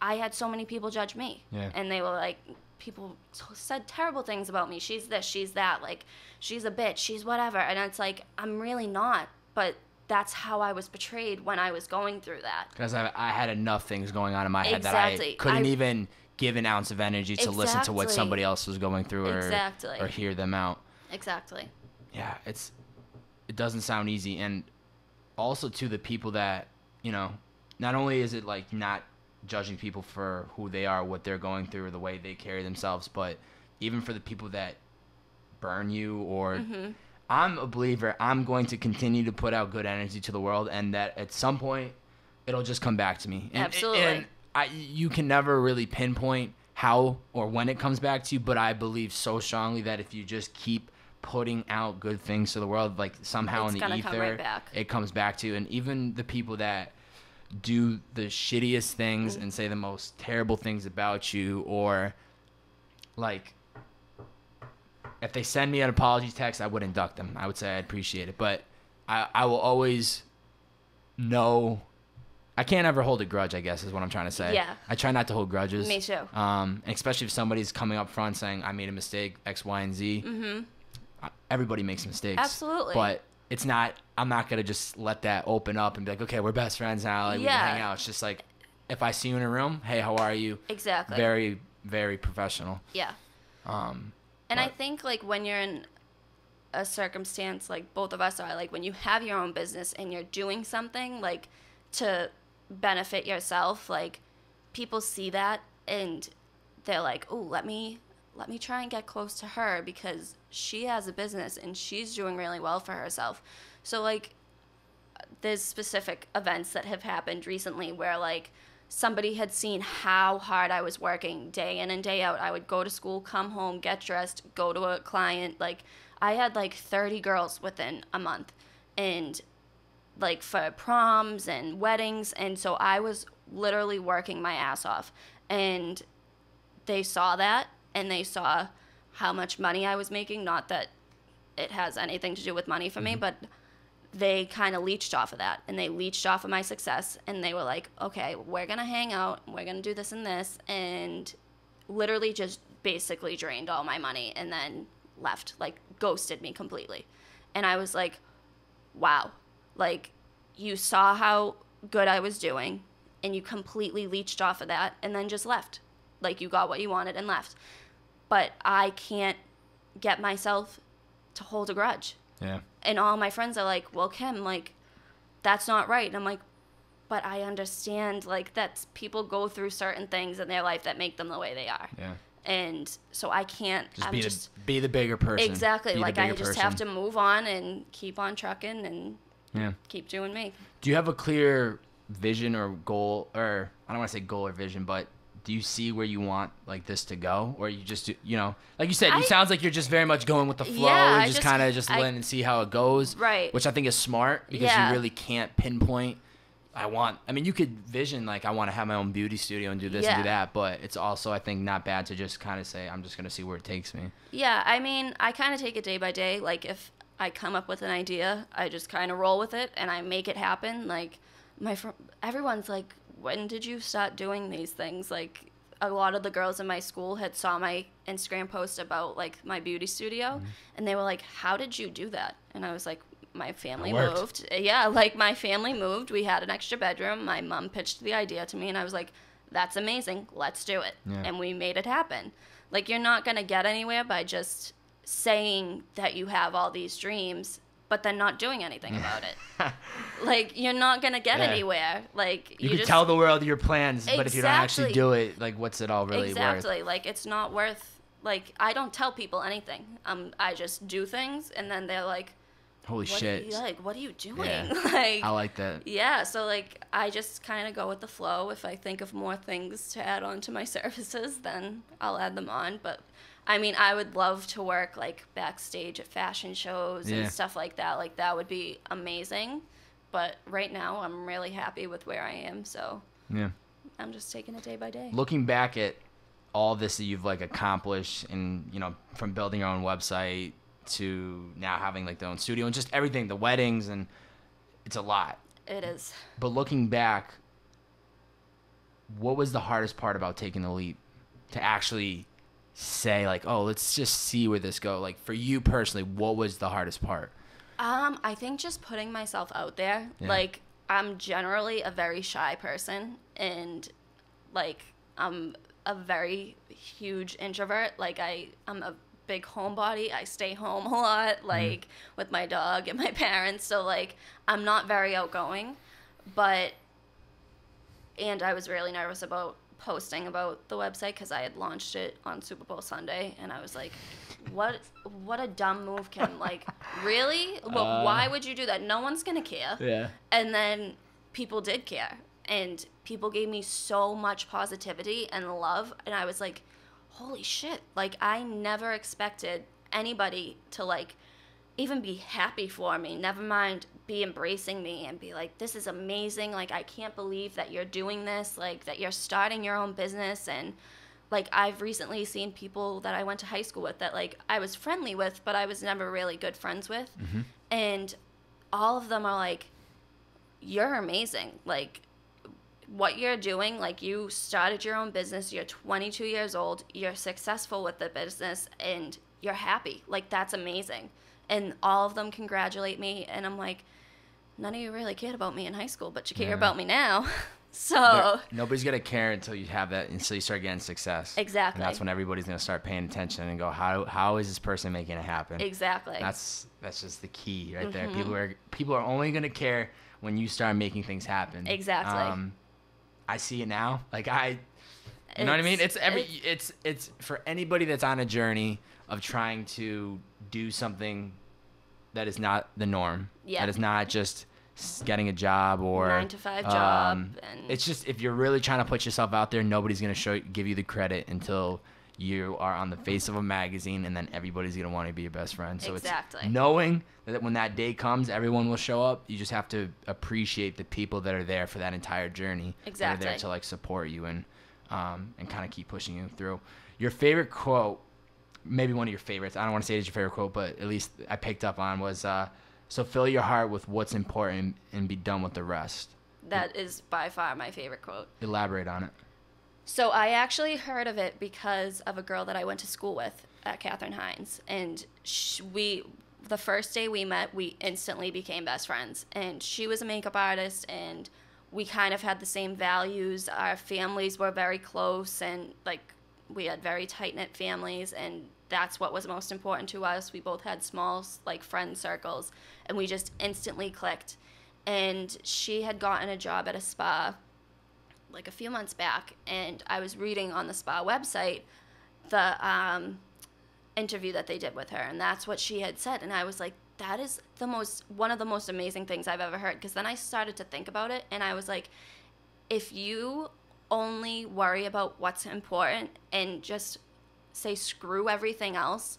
I had so many people judge me. Yeah. And they were like, people said terrible things about me. She's this, she's that. Like, she's a bitch, she's whatever. And it's like, I'm really not. But that's how I was portrayed when I was going through that. Because I had enough things going on in my head that I couldn't even give an ounce of energy to listen to what somebody else was going through, or hear them out. Exactly. Yeah, it doesn't sound easy. And also, to the people that, you know, not only is it like not judging people for who they are, what they're going through, or the way they carry themselves, but even for the people that burn you, or I'm a believer, I'm going to continue to put out good energy to the world, and that at some point it'll just come back to me. Absolutely. And you can never really pinpoint how or when it comes back to you, but I believe so strongly that if you just keep putting out good things to the world, like somehow in the ether, it comes back to you. And even the people that do the shittiest things and say the most terrible things about you, or like if they send me an apology text, I wouldn't duck them. I would say I appreciate it, but I will always know. I can't ever hold a grudge, I guess, is what I'm trying to say. Yeah. I try not to hold grudges. Me too. Especially if somebody's coming up front saying, I made a mistake, X, Y, and Z. Mm-hmm. Everybody makes mistakes. Absolutely. But I'm not going to just let that open up and be like, okay, we're best friends now. Like, we can hang out. It's just like, if I see you in a room, hey, how are you? Exactly. Very, very professional. Yeah. And I think, like, when you're in a circumstance like both of us are, like, when you have your own business and you're doing something, like, to benefit yourself, like, people see that and they're like, oh, let me try and get close to her because she has a business and she's doing really well for herself. So, like, there's specific events that have happened recently where, like, somebody had seen how hard I was working day in and day out. I would go to school, come home, get dressed, go to a client. Like, I had, like, 30 girls within a month. And, like, for proms and weddings. And so I was literally working my ass off. And they saw that, and they saw how much money I was making. Not that it has anything to do with money for me, but they kind of leached off of that, and they leached off of my success, and they were like, okay, we're going to hang out, we're going to do this and this, and literally just basically drained all my money and then left, like, ghosted me completely. And I was like, wow, like, you saw how good I was doing, and you completely leached off of that, and then just left. Like, you got what you wanted and left. But I can't get myself to hold a grudge. Yeah. And all my friends are like, well, Kim, like, that's not right. And I'm like, but I understand, like, that people go through certain things in their life that make them the way they are. Yeah. And so I can't. Be the bigger person. Exactly. Like, I just have to move on and keep on trucking and keep doing me. Do you have a clear vision or goal, or I don't want to say goal or vision, but do you see where you want, like, this to go? Or you just, you know, like you said, it sounds like you're just very much going with the flow and just kind of just letting and see how it goes. Right. Which I think is smart because you really can't pinpoint. I mean, you could vision, like, I want to have my own beauty studio and do this and do that. But it's also, I think, not bad to just kind of say, I'm just going to see where it takes me. Yeah. I mean, I kind of take it day by day. Like, if I come up with an idea, I just kind of roll with it and I make it happen. Like, everyone's like, when did you start doing these things? Like, a lot of the girls in my school had saw my Instagram post about, like, my beauty studio, and they were like, how did you do that? And I was like, my family moved. Yeah, like, my family moved. We had an extra bedroom. My mom pitched the idea to me, and I was like, that's amazing. Let's do it. Yeah. And we made it happen. Like, you're not going to get anywhere by just saying that you have all these dreams, but then not doing anything about it. Like, you're not going to get anywhere. Like, you can tell the world your plans, but if you don't actually do it, like, what's it all really worth? Exactly. Like, it's not worth, like, I don't tell people anything. I just do things, and then they're like, holy shit. What are you doing? Yeah. Like, I like that. Yeah, so, like, I just kind of go with the flow. If I think of more things to add on to my services, then I'll add them on. But, I mean, I would love to work, like, backstage at fashion shows and stuff like that. Like, that would be amazing. But right now, I'm really happy with where I am, so I'm just taking it day by day. Looking back at all this that you've, like, accomplished and, you know, from building your own website to now having, like, their own studio and just everything, the weddings, and it's a lot. It is. But looking back, what was the hardest part about taking the leap to actually say, like, oh, let's just see where this goes? Like, for you personally, what was the hardest part? I think just putting myself out there. Yeah. Like, I'm generally a very shy person, and, like, I'm a very huge introvert. Like, I'm a big homebody. I stay home a lot, like, with my dog and my parents. So, like, I'm not very outgoing, and I was really nervous about posting about the website because I had launched it on Super Bowl Sunday, and I was like, what a dumb move, Kim. Like, really? Well, why would you do that? No one's gonna care. Yeah. And then people did care, and people gave me so much positivity and love, and I was like, holy shit. Like, I never expected anybody to, like, even be happy for me, never mind be embracing me and be like, this is amazing. Like, I can't believe that you're doing this, like, that you're starting your own business. And, like, I've recently seen people that I went to high school with that, like, I was friendly with, but I was never really good friends with. And all of them are like, you're amazing. Like, what you're doing, like, you started your own business, you're 22 years old, you're successful with the business, and you're happy. Like, that's amazing. And all of them congratulate me, and I'm like, none of you really cared about me in high school, but you care about me now. So nobody's gonna care until you have that, until you start getting success. Exactly. And that's when everybody's gonna start paying attention and go, how is this person making it happen? Exactly. That's just the key right there. People are only gonna care when you start making things happen. Exactly. I see it now. Like, you know what I mean? It's for anybody that's on a journey of trying to do something that is not the norm. Yeah. That is not just getting a job or 9-to-5 job. And it's just, if you're really trying to put yourself out there, nobody's going to give you the credit until you are on the face of a magazine, and then everybody's going to want to be your best friend. So exactly. It's knowing that when that day comes, everyone will show up. You just have to appreciate the people that are there for that entire journey. Exactly. That are there to, like, support you and kind of keep pushing you through. Your favorite quote, maybe one of your favorites, I don't want to say it's your favorite quote, but at least I picked up on, was, so fill your heart with what's important and be done with the rest. That is by far my favorite quote. Elaborate on it. So I actually heard of it because of a girl that I went to school with at Catherine Hines. And the first day we met, we instantly became best friends. And she was a makeup artist, and we kind of had the same values. Our families were very close, and, like, we had very tight-knit families, and that's what was most important to us. We both had small, like, friend circles, and we just instantly clicked. And she had gotten a job at a spa, like, a few months back, and I was reading on the spa website the interview that they did with her, and that's what she had said. And I was like, that is one of the most amazing things I've ever heard, because then I started to think about it, and I was like, if you only worry about what's important and just say screw everything else,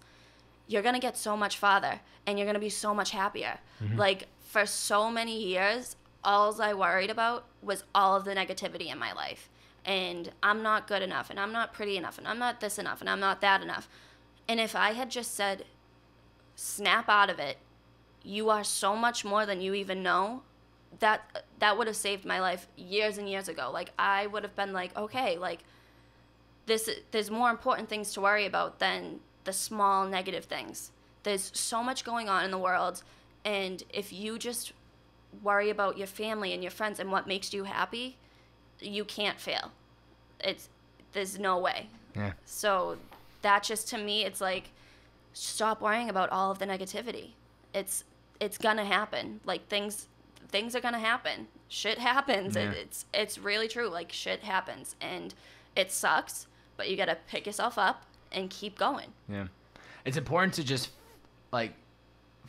you're going to get so much farther, and you're going to be so much happier. Like, for so many years, all I worried about was all of the negativity in my life. And I'm not good enough, and I'm not pretty enough, and I'm not this enough, and I'm not that enough. And if I had just said, snap out of it, you are so much more than you even know, that would have saved my life years and years ago. Like, I would have been like, okay, like, there's more important things to worry about than the small negative things. There's so much going on in the world, and if you just worry about your family and your friends and what makes you happy, you can't fail. There's no way. Yeah. So that just, to me, it's like, stop worrying about all of the negativity. It's gonna happen. Like, things are gonna happen. Shit happens. Yeah. It's really true. Like, shit happens, and it sucks, but you gotta pick yourself up and keep going. Yeah. It's important to just, like,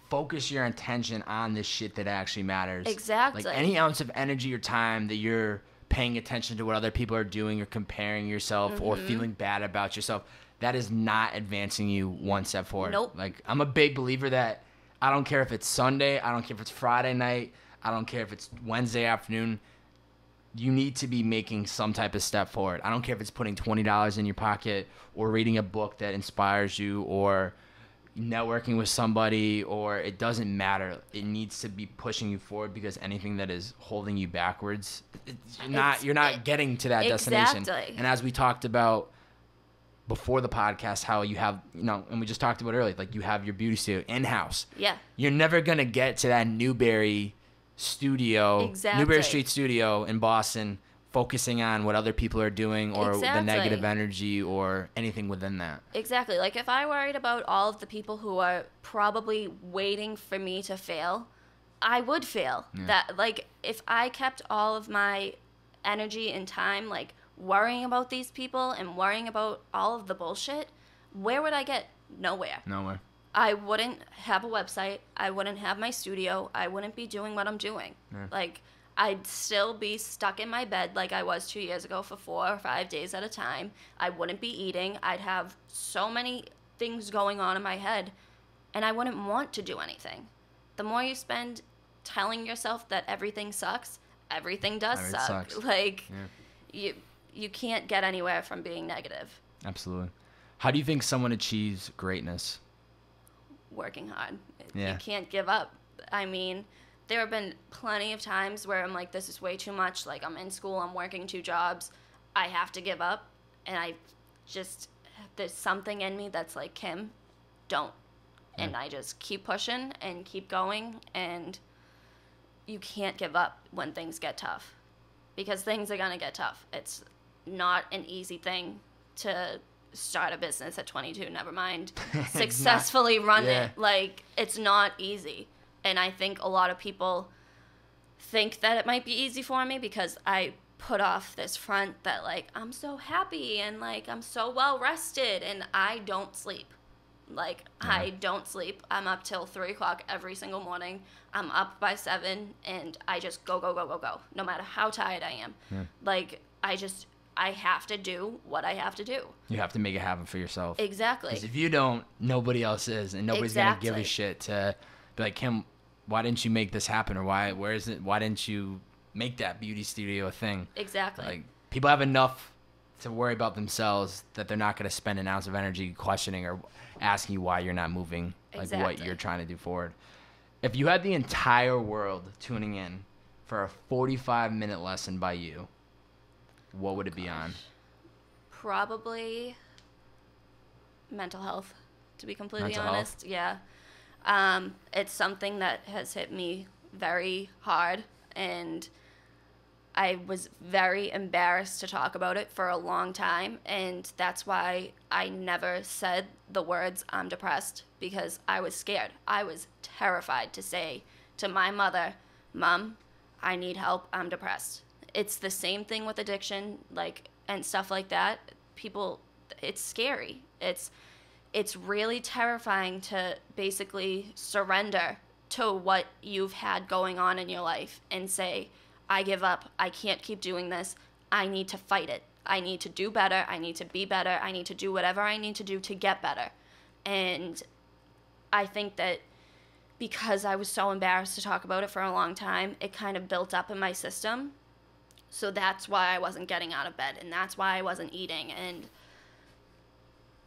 focus your attention on the shit that actually matters. Exactly. Like, any ounce of energy or time that you're paying attention to what other people are doing or comparing yourself or feeling bad about yourself, that is not advancing you one step forward. Nope. Like, I'm a big believer that I don't care if it's Sunday, I don't care if it's Friday night, I don't care if it's Wednesday afternoon, you need to be making some type of step forward. I don't care if it's putting $20 in your pocket or reading a book that inspires you or networking with somebody, or it doesn't matter. It needs to be pushing you forward, because anything that is holding you backwards, you're not getting to that destination. Exactly. And as we talked about before the podcast, how you have, and we just talked about earlier, like, you have your beauty studio in-house. Yeah. You're never going to get to that Newberry Street studio in Boston, focusing on what other people are doing or the negative energy or anything within that. Exactly. Like, if I worried about all of the people who are probably waiting for me to fail, I would fail. Yeah. That, like, if I kept all of my energy and time, like, worrying about these people and worrying about all of the bullshit, where would I get? Nowhere. I wouldn't have a website. I wouldn't have my studio. I wouldn't be doing what I'm doing. Yeah. Like, I'd still be stuck in my bed like I was 2 years ago for 4 or 5 days at a time. I wouldn't be eating. I'd have so many things going on in my head, and I wouldn't want to do anything. The more you spend telling yourself that everything sucks, everything does suck. Sucks. Like, you can't get anywhere from being negative. Absolutely. How do you think someone achieves greatness? Working hard. Yeah. You can't give up. I mean, there have been plenty of times where I'm like, this is way too much. Like, I'm in school, I'm working 2 jobs. I have to give up. And there's something in me that's like, Kim, don't. Yeah. And I just keep pushing and keep going. And you can't give up when things get tough, because things are going to get tough. It's not an easy thing to start a business at 22, never mind successfully run it. Like, it's not easy. And I think a lot of people think that it might be easy for me because I put off this front that, like, I'm so happy and, like, I'm so well rested, and I don't sleep. Like, I don't sleep. I'm up till 3 o'clock every single morning. I'm up by 7, and I just go, no matter how tired I am. Yeah. Like, I have to do what I have to do. You have to make it happen for yourself. Exactly. Because if you don't, nobody else is, and nobody's going to give a shit to be like, Kim, why didn't you make this happen? Or why didn't you make that beauty studio a thing? Exactly. Like, people have enough to worry about themselves that they're not going to spend an ounce of energy questioning or asking you why you're not moving, like, what you're trying to do forward. If you had the entire world tuning in for a 45-minute lesson by you, what would it be on? Probably mental health, to be completely Mental honest. health? Yeah. It's something that has hit me very hard, and I was very embarrassed to talk about it for a long time, and that's why I never said the words, I'm depressed, because I was scared. I was terrified to say to my mother, Mom, I need help, I'm depressed. It's the same thing with addiction, like, and stuff like that. People, it's scary. It's really terrifying to basically surrender to what you've had going on in your life and say, I give up. I can't keep doing this. I need to fight it. I need to do better. I need to be better. I need to do whatever I need to do to get better. And I think that because I was so embarrassed to talk about it for a long time, it kind of built up in my system. So that's why I wasn't getting out of bed, and that's why I wasn't eating. And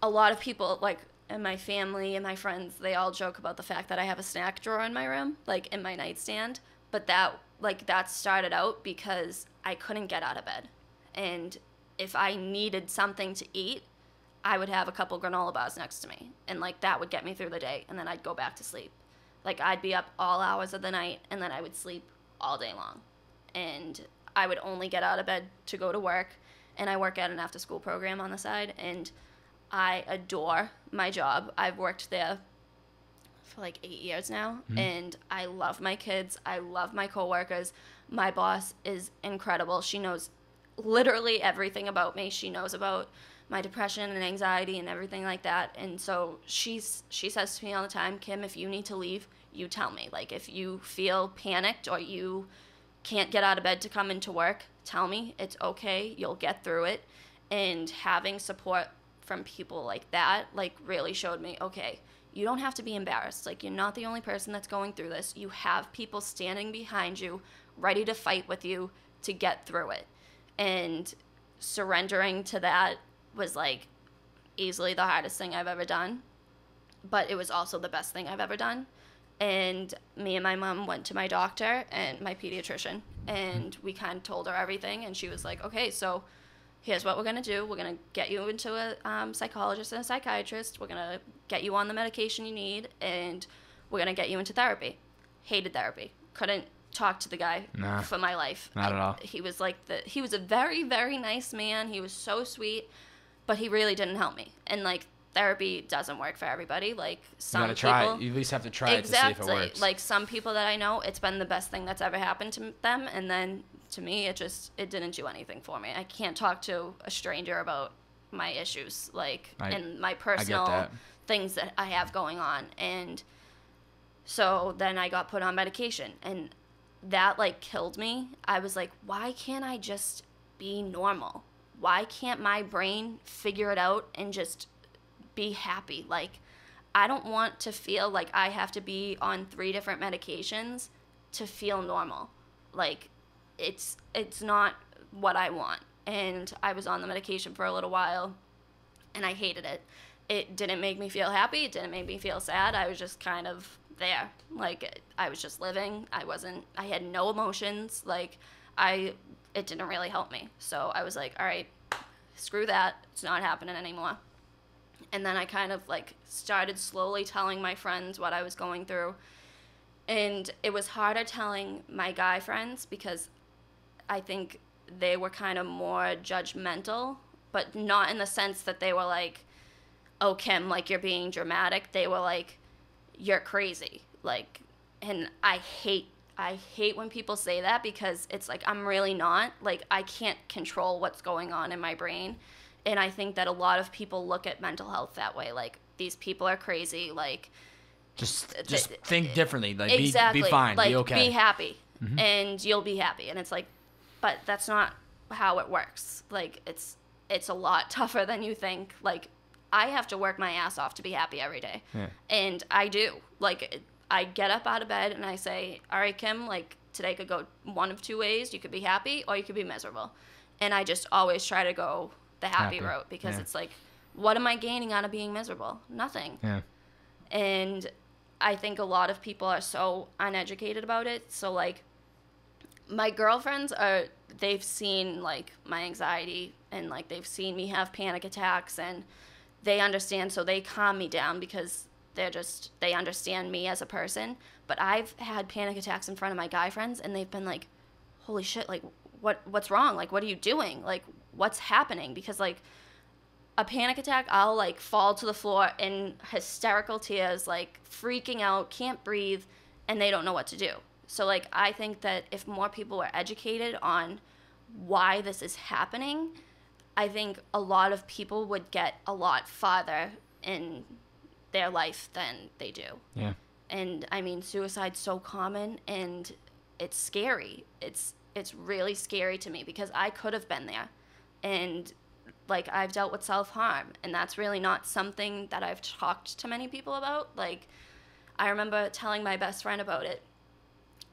a lot of people, like, in my family and my friends, they all joke about the fact that I have a snack drawer in my room, like, in my nightstand. But that like, that started out because I couldn't get out of bed. And if I needed something to eat, I would have a couple granola bars next to me. And, like, that would get me through the day. And then I'd go back to sleep. Like, I'd be up all hours of the night, and then I would sleep all day long. And I would only get out of bed to go to work. And I work at an after-school program on the side. And I adore my job. I've worked there for like 8 years now. Mm-hmm. And I love my kids. I love my coworkers. My boss is incredible. She knows literally everything about me. She knows about my depression and anxiety and everything like that. And so she says to me all the time, Kim, if you need to leave, you tell me. Like, if you feel panicked or you can't get out of bed to come into work, tell me. It's okay. You'll get through it. And having support from people like that, like, really showed me, okay, you don't have to be embarrassed. Like, you're not the only person that's going through this. You have people standing behind you, ready to fight with you to get through it. And surrendering to that was, like, easily the hardest thing I've ever done. But it was also the best thing I've ever done. And me and my mom went to my doctor and my pediatrician, and we kind of told her everything. And she was like, okay, so here's what we're going to do. We're going to get you into a psychologist and a psychiatrist. We're going to get you on the medication you need, and we're going to get you into therapy. Hated therapy. Couldn't talk to the guy for my life. Not at all. He was like he was a very, very nice man. He was so sweet, but he really didn't help me. And, like, therapy doesn't work for everybody. Like, some you gotta try it. You at least have to try it to see if it works. Like, some people that I know, it's been the best thing that's ever happened to them, and then to me, it didn't do anything for me. I can't talk to a stranger about my issues, like, and my personal things that I have going on. And so then I got put on medication, and that, like, killed me. I was like, why can't I just be normal? Why can't my brain figure it out and just be happy? Like, I don't want to feel like I have to be on 3 different medications to feel normal. Like, it's not what I want. And I was on the medication for a little while, and I hated it. It didn't make me feel happy. It didn't make me feel sad. I was just kind of there. Like, I was just living. I had no emotions. Like, it didn't really help me. So I was like, all right, screw that. It's not happening anymore. And then I kind of, like, started slowly telling my friends what I was going through. And it was harder telling my guy friends because I think they were kind of more judgmental, but not in the sense that they were like, oh, Kim, like, you're being dramatic. They were like, you're crazy. Like, and I hate when people say that because it's like, I'm really not. Like, I can't control what's going on in my brain. And I think that a lot of people look at mental health that way. Like, these people are crazy. Like, just think differently. Like, exactly. Be fine. Like, be okay. Be happy. Mm-hmm. And you'll be happy. And it's like, but that's not how it works. Like, it's a lot tougher than you think. Like, I have to work my ass off to be happy every day. Yeah. And I do. Like, I get up out of bed and I say, all right, Kim, like, today could go one of 2 ways. You could be happy or you could be miserable. And I just always try to go the happy route because it's like, what am I gaining out of being miserable? Nothing. Yeah. And I think a lot of people are so uneducated about it. So, like, my girlfriends they've seen, like, my anxiety and, like, they've seen me have panic attacks and they understand, so they calm me down because they understand me as a person. But I've had panic attacks in front of my guy friends and they've been like, holy shit, like, what's wrong? Like, what are you doing? Like, what's happening? Because, like, a panic attack, I'll, like, fall to the floor in hysterical tears, like, freaking out, can't breathe, and they don't know what to do. So, like, I think that if more people were educated on why this is happening, I think a lot of people would get a lot farther in their life than they do. Yeah. And, I mean, suicide's so common, and it's scary. It's really scary to me because I could have been there. And, like, I've dealt with self-harm, and that's really not something that I've talked to many people about. Like, I remember telling my best friend about it,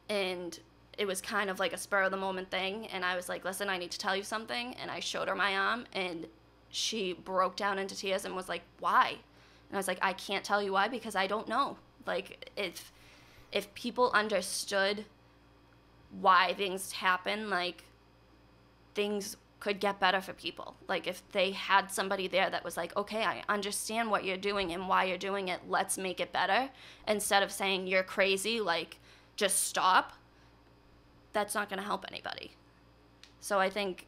and it was kind of like a spur-of-the-moment thing, and I was like, listen, I need to tell you something, and I showed her my arm, and she broke down into tears and was like, why? And I was like, I can't tell you why because I don't know. Like, if people understood why things happen, like, things could get better for people. Like, if they had somebody there that was like, okay, I understand what you're doing and why you're doing it, let's make it better, instead of saying you're crazy, like, just stop, that's not going to help anybody. So I think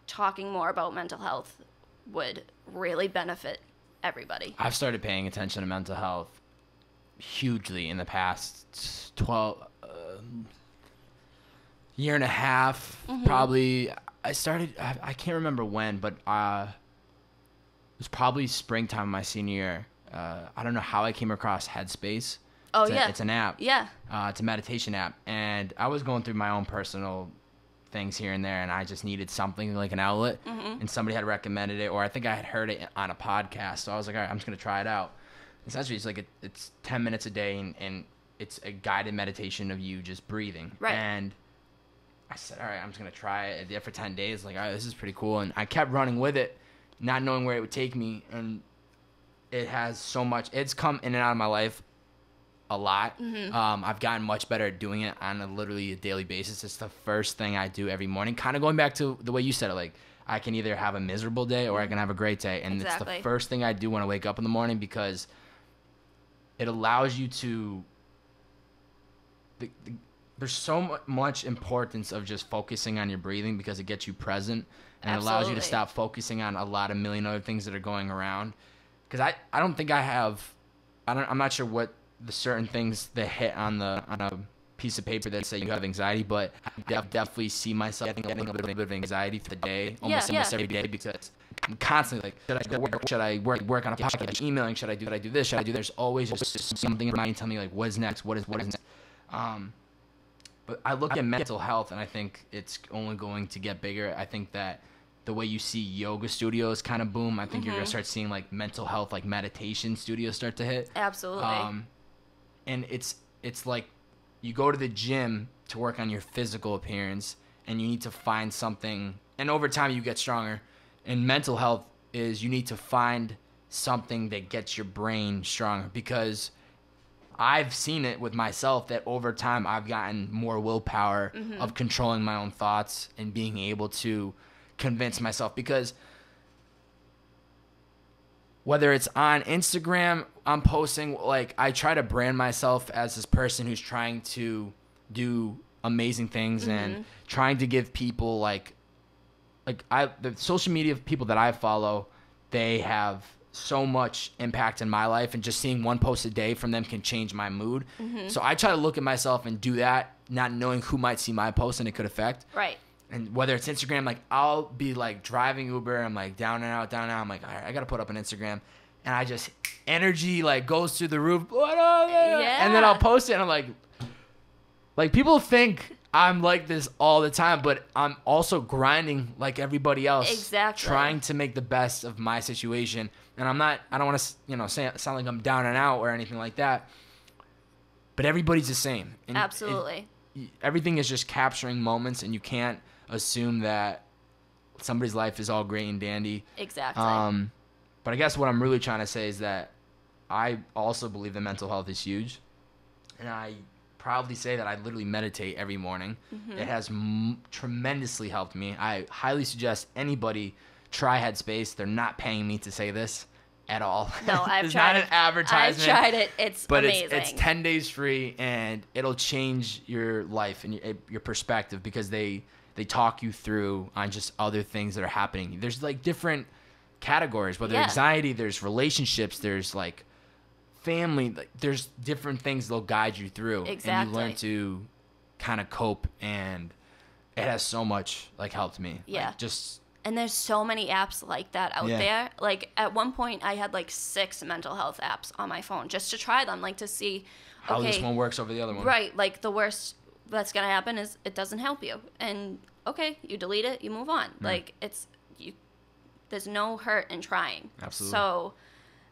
talking more about mental health would really benefit everybody. I've started paying attention to mental health hugely in the past 12 year and a half, probably. I started, I can't remember when, but it was probably springtime my senior year. I don't know how I came across Headspace. Oh, It's an app. Yeah. It's a meditation app. And I was going through my own personal things here and there, and I just needed something like an outlet. And somebody had recommended it, or I think I had heard it on a podcast. So I was like, all right, I'm just going to try it out. Essentially, it's like it's 10 minutes a day, and it's a guided meditation of you just breathing. Right. And I said, all right, I'm just going to try it. I did it for 10 days. Like, all right, this is pretty cool. And I kept running with it, not knowing where it would take me. And it has so much. It's come in and out of my life a lot. I've gotten much better at doing it on literally a daily basis. It's the first thing I do every morning. Kind of going back to the way you said it, like, I can either have a miserable day or I can have a great day. And It's the first thing I do when I wake up in the morning, because it allows you to... There's so much importance of just focusing on your breathing, because it gets you present, and it allows you to stop focusing on a lot of million other things that are going around. Because I don't think I have, I'm not sure what the certain things that hit on a piece of paper that say you have anxiety, but I definitely see myself getting a little bit of anxiety for the day, almost every day, because I'm constantly like, should I work on a podcast, emailing, should I do this, should I do this? There's always just something in my mind telling me, like, what is next, what is next. But I look at mental health, and I think it's only going to get bigger. I think that the way you see yoga studios kind of boom, I think you're going to start seeing, like, mental health, like, meditation studios start to hit. Absolutely. And it's like you go to the gym to work on your physical appearance, and you need to find something. And over time, you get stronger. And mental health is you need to find something that gets your brain stronger, because I've seen it with myself that over time I've gotten more willpower of controlling my own thoughts and being able to convince myself. Because whether it's on Instagram, I'm posting, like, I try to brand myself as this person who's trying to do amazing things and trying to give people the social media people that I follow, they have so much impact in my life, and just seeing one post a day from them can change my mood. So I try to look at myself and do that, not knowing who might see my post and it could affect. Right. And whether it's Instagram, like, I'll be like driving Uber, I'm like down and out. I'm like, all right, I got to put up an Instagram, and I just, energy like goes through the roof. Yeah. And then I'll post it, and I'm like people think I'm like this all the time, but I'm also grinding like everybody else. Exactly. Trying to make the best of my situation. And I don't want to, sound like I'm down and out or anything like that. But everybody's the same. And Absolutely. Everything is just capturing moments, and you can't assume that somebody's life is all great and dandy. Exactly. But I guess what I'm really trying to say is that I also believe that mental health is huge. And I proudly say that I literally meditate every morning. It has tremendously helped me. I highly suggest anybody try Headspace. They're not paying me to say this at all. No, I've it's tried not it. An advertisement. I've tried it. It's amazing. It's 10 days free, and it'll change your life and your perspective, because they talk you through on just other things that are happening. There's like different categories, whether anxiety, there's relationships, there's like family, like there's different things they'll guide you through. Exactly. And you learn to kind of cope, and it has so much like helped me. Yeah. Like, just... And there's so many apps like that out there. Like, at one point, I had like 6 mental health apps on my phone just to try them, like to see how this one works over the other one. Right. Like, the worst that's going to happen is it doesn't help you. And, okay, you delete it, you move on. Like, there's no hurt in trying. Absolutely. So,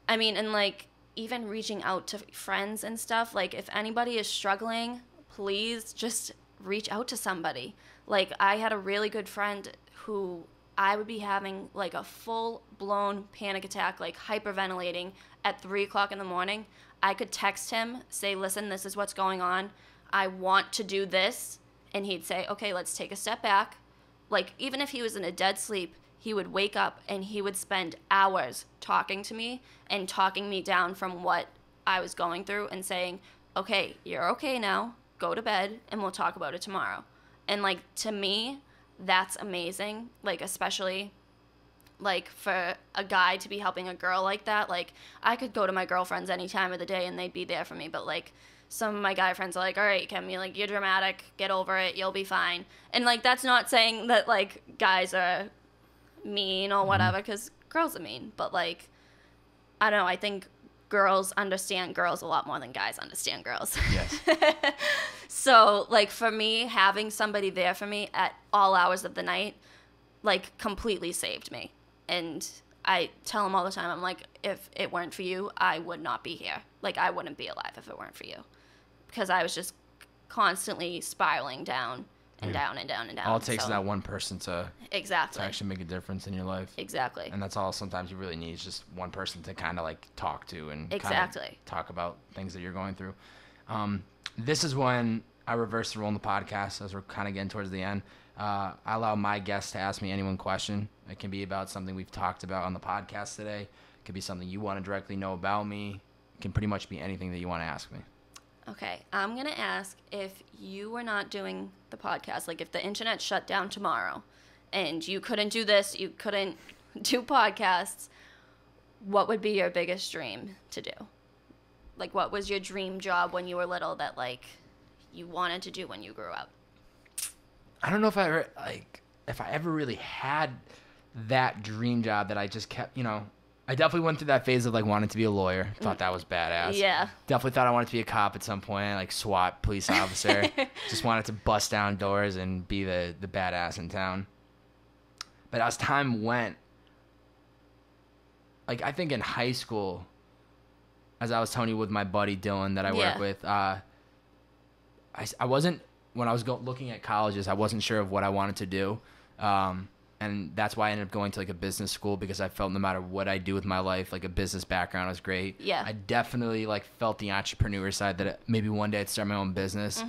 I mean, and like, even reaching out to friends and stuff, like, if anybody is struggling, please just reach out to somebody. Like, I had a really good friend who... I would be having like a full-blown panic attack, like hyperventilating at 3 o'clock in the morning. I could text him, say, listen, this is what's going on. I want to do this. and he'd say, okay, let's take a step back. Like, even if he was in a dead sleep, he would wake up and he would spend hours talking to me and talking me down from what I was going through and saying, okay, you're okay now, go to bed, and we'll talk about it tomorrow. And, like, to me, that's amazing, like, especially, like, for a guy to be helping a girl like that. Like, I could go to my girlfriends any time of the day and they'd be there for me, but, like, some of my guy friends are like, all right, Kimmy, like, you're dramatic, get over it, you'll be fine. And, like, that's not saying that, like, guys are mean or whatever, because girls are mean, but, like, I don't know, I think girls understand girls a lot more than guys understand girls. Yes. So, like, for me, having somebody there for me at all hours of the night, like, completely saved me. And I tell them all the time, I'm like, if it weren't for you, I would not be here. Like, I wouldn't be alive if it weren't for you. Because I was just constantly spiraling down and down and down and down. All it takes is that one person to actually make a difference in your life. Exactly. And that's all sometimes you really need is just one person to kind of, like, talk to and kind of talk about things that you're going through. This is when I reverse the role in the podcast as we're kind of getting towards the end. I allow my guests to ask me any one question. It can be about something we've talked about on the podcast today. It could be something you want to directly know about me. It can pretty much be anything that you want to ask me. Okay, I'm going to ask, if you were not doing the podcast, like if the internet shut down tomorrow and you couldn't do this, you couldn't do podcasts, what would be your biggest dream to do? Like, what was your dream job when you were little that, like, you wanted to do when you grew up? I don't know if I ever really had that dream job that I just kept, you know. I definitely went through that phase of, like, wanting to be a lawyer. Thought that was badass. Yeah. Definitely thought I wanted to be a cop at some point, like SWAT police officer. Just wanted to bust down doors and be the badass in town. But as time went, like, I think in high school, as I was telling you with my buddy Dylan that I work with, I wasn't, when I was looking at colleges, I wasn't sure of what I wanted to do. And that's why I ended up going to, like, a business school, because I felt no matter what I do with my life, like, a business background was great. Yeah. I definitely, like, felt the entrepreneur side that maybe one day I'd start my own business.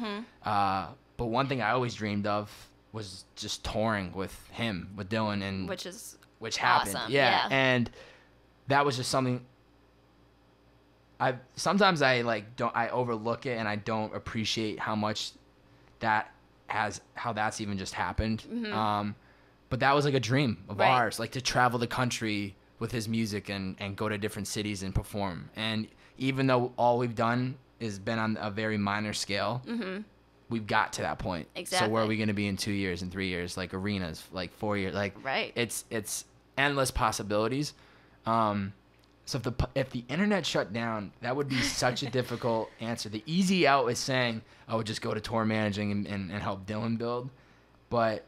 But one thing I always dreamed of was just touring with him, with Dylan, and which happened. Awesome. Yeah. And that was just something sometimes I overlook it and I don't appreciate how much how that's even just happened. But that was, like, a dream of ours, like, to travel the country with his music and go to different cities and perform. And even though all we've done is been on a very minor scale, we've got to that point. Exactly. So where are we going to be in 2 years, in 3 years, like arenas, like 4 years, like it's endless possibilities. So if the internet shut down, that would be such a difficult answer. The easy out is saying I would just go to tour managing and help Dylan build, but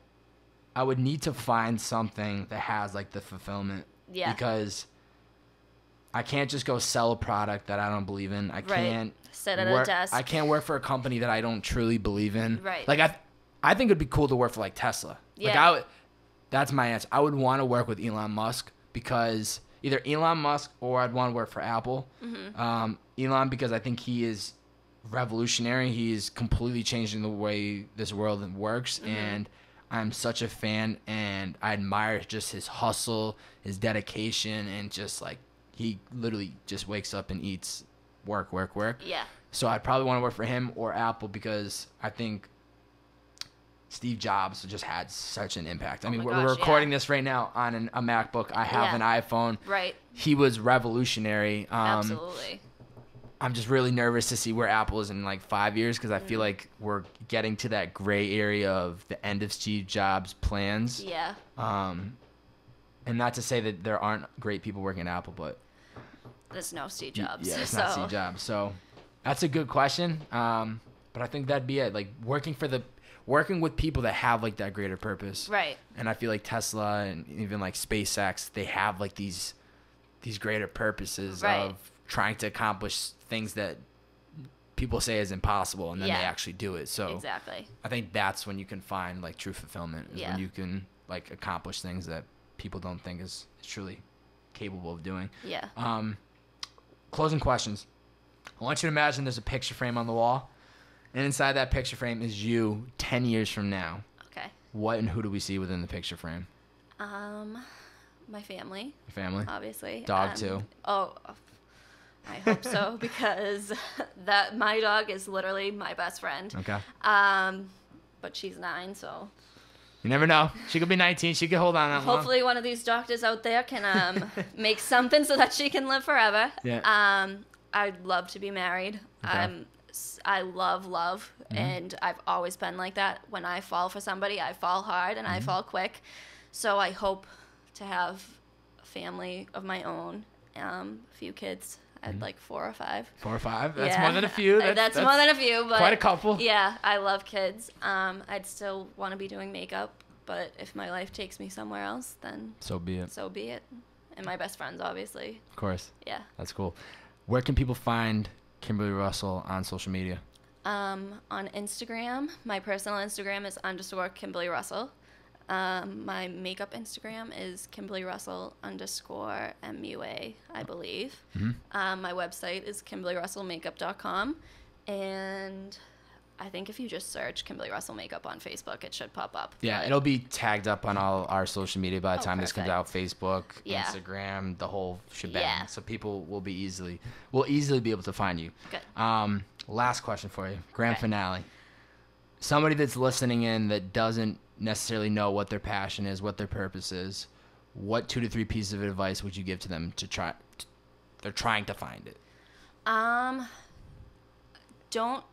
I would need to find something that has, like, the fulfillment. Yeah. Because I can't just go sell a product that I don't believe in. I can't sit at a desk. I can't work for a company that I don't truly believe in. Right. Like, I think it'd be cool to work for, like, Tesla. Yeah. Like, that's my answer. I would want to work with Elon Musk, because either Elon Musk or I'd want to work for Apple. Elon, because I think he is revolutionary. He is completely changing the way this world works, and I'm such a fan, and I admire just his hustle, his dedication, and just, like, he literally just wakes up and eats work. Yeah. So I'd probably want to work for him or Apple, because I think Steve Jobs just had such an impact. I mean, we're recording this right now on a MacBook. I have an iPhone. Right. He was revolutionary. Absolutely. I'm just really nervous to see where Apple is in, like, 5 years, because I feel like we're getting to that gray area of the end of Steve Jobs' plans. Yeah. And not to say that there aren't great people working at Apple, but there's no Steve Jobs. Yeah, it's not Steve Jobs. So that's a good question. But I think that'd be it. Like, working with people that have, like, that greater purpose. Right. And I feel like Tesla and even, like, SpaceX, they have, like, these greater purposes of trying to accomplish things that people say is impossible, and then they actually do it. So exactly. I think that's when you can find, like, true fulfillment, is when you can, like, accomplish things that people don't think is truly capable of doing. Yeah. Closing questions. I want you to imagine there's a picture frame on the wall. And inside that picture frame is you 10 years from now. Okay. What and who do we see within the picture frame? My family. Your family? Obviously. Dog too? Oh, I hope so, because my dog is literally my best friend. Okay. But she's 9, so. You never know. She could be 19. She could hold on that long. Hopefully one of these doctors out there can make something so that she can live forever. Yeah. I'd love to be married. Okay. I love, and I've always been like that. When I fall for somebody, I fall hard and I fall quick. So I hope to have a family of my own, a few kids. I'd like 4 or 5. 4 or 5? That's more than a few. That's more than a few. But quite a couple. Yeah, I love kids. I'd still want to be doing makeup, but if my life takes me somewhere else, then so be it. So be it. And my best friends, obviously. Of course. Yeah. That's cool. Where can people find Kimberly Russell on social media? On Instagram, my personal Instagram is _Kimberly Russell. My makeup Instagram is Kimberly Russell _MUA, I believe. My website is KimberlyRussellMakeup.com. And I think if you just search Kimberly Russell Makeup on Facebook, it should pop up. Yeah, it'll be tagged up on all our social media by the time this comes out. Facebook, Yeah. Instagram, the whole shebang. Yeah. So people will easily be able to find you. Good. Last question for you. Grand finale. Somebody that's listening in that doesn't necessarily know what their passion is, what their purpose is, what 2 to 3 pieces of advice would you give to them they're trying to find it? Don't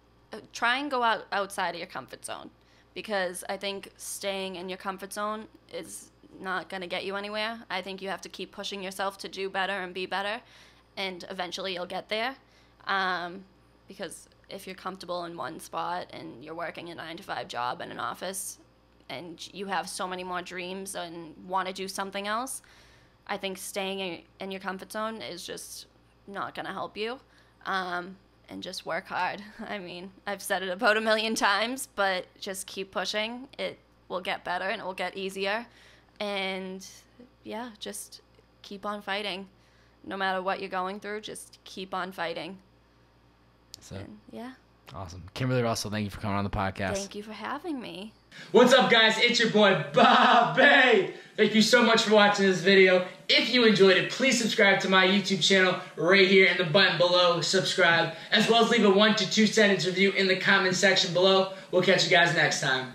try and go outside of your comfort zone, because I think staying in your comfort zone is not going to get you anywhere. I think you have to keep pushing yourself to do better and be better, and eventually you'll get there. Because if you're comfortable in one spot and you're working a 9-to-5 job in an office and you have so many more dreams and want to do something else, I think staying in your comfort zone is just not going to help you. And just work hard. I mean, I've said it about 1,000,000 times, but just keep pushing. It will get better and it will get easier. And yeah, just keep on fighting. No matter what you're going through, just keep on fighting. So, yeah. Awesome. Kimberly Russell, thank you for coming on the podcast. Thank you for having me. What's up, guys? It's your boy, Bobbay. Thank you so much for watching this video. If you enjoyed it, please subscribe to my YouTube channel right here in the button below. Subscribe, as well as leave a 1 to 2 sentence review in the comment section below. We'll catch you guys next time.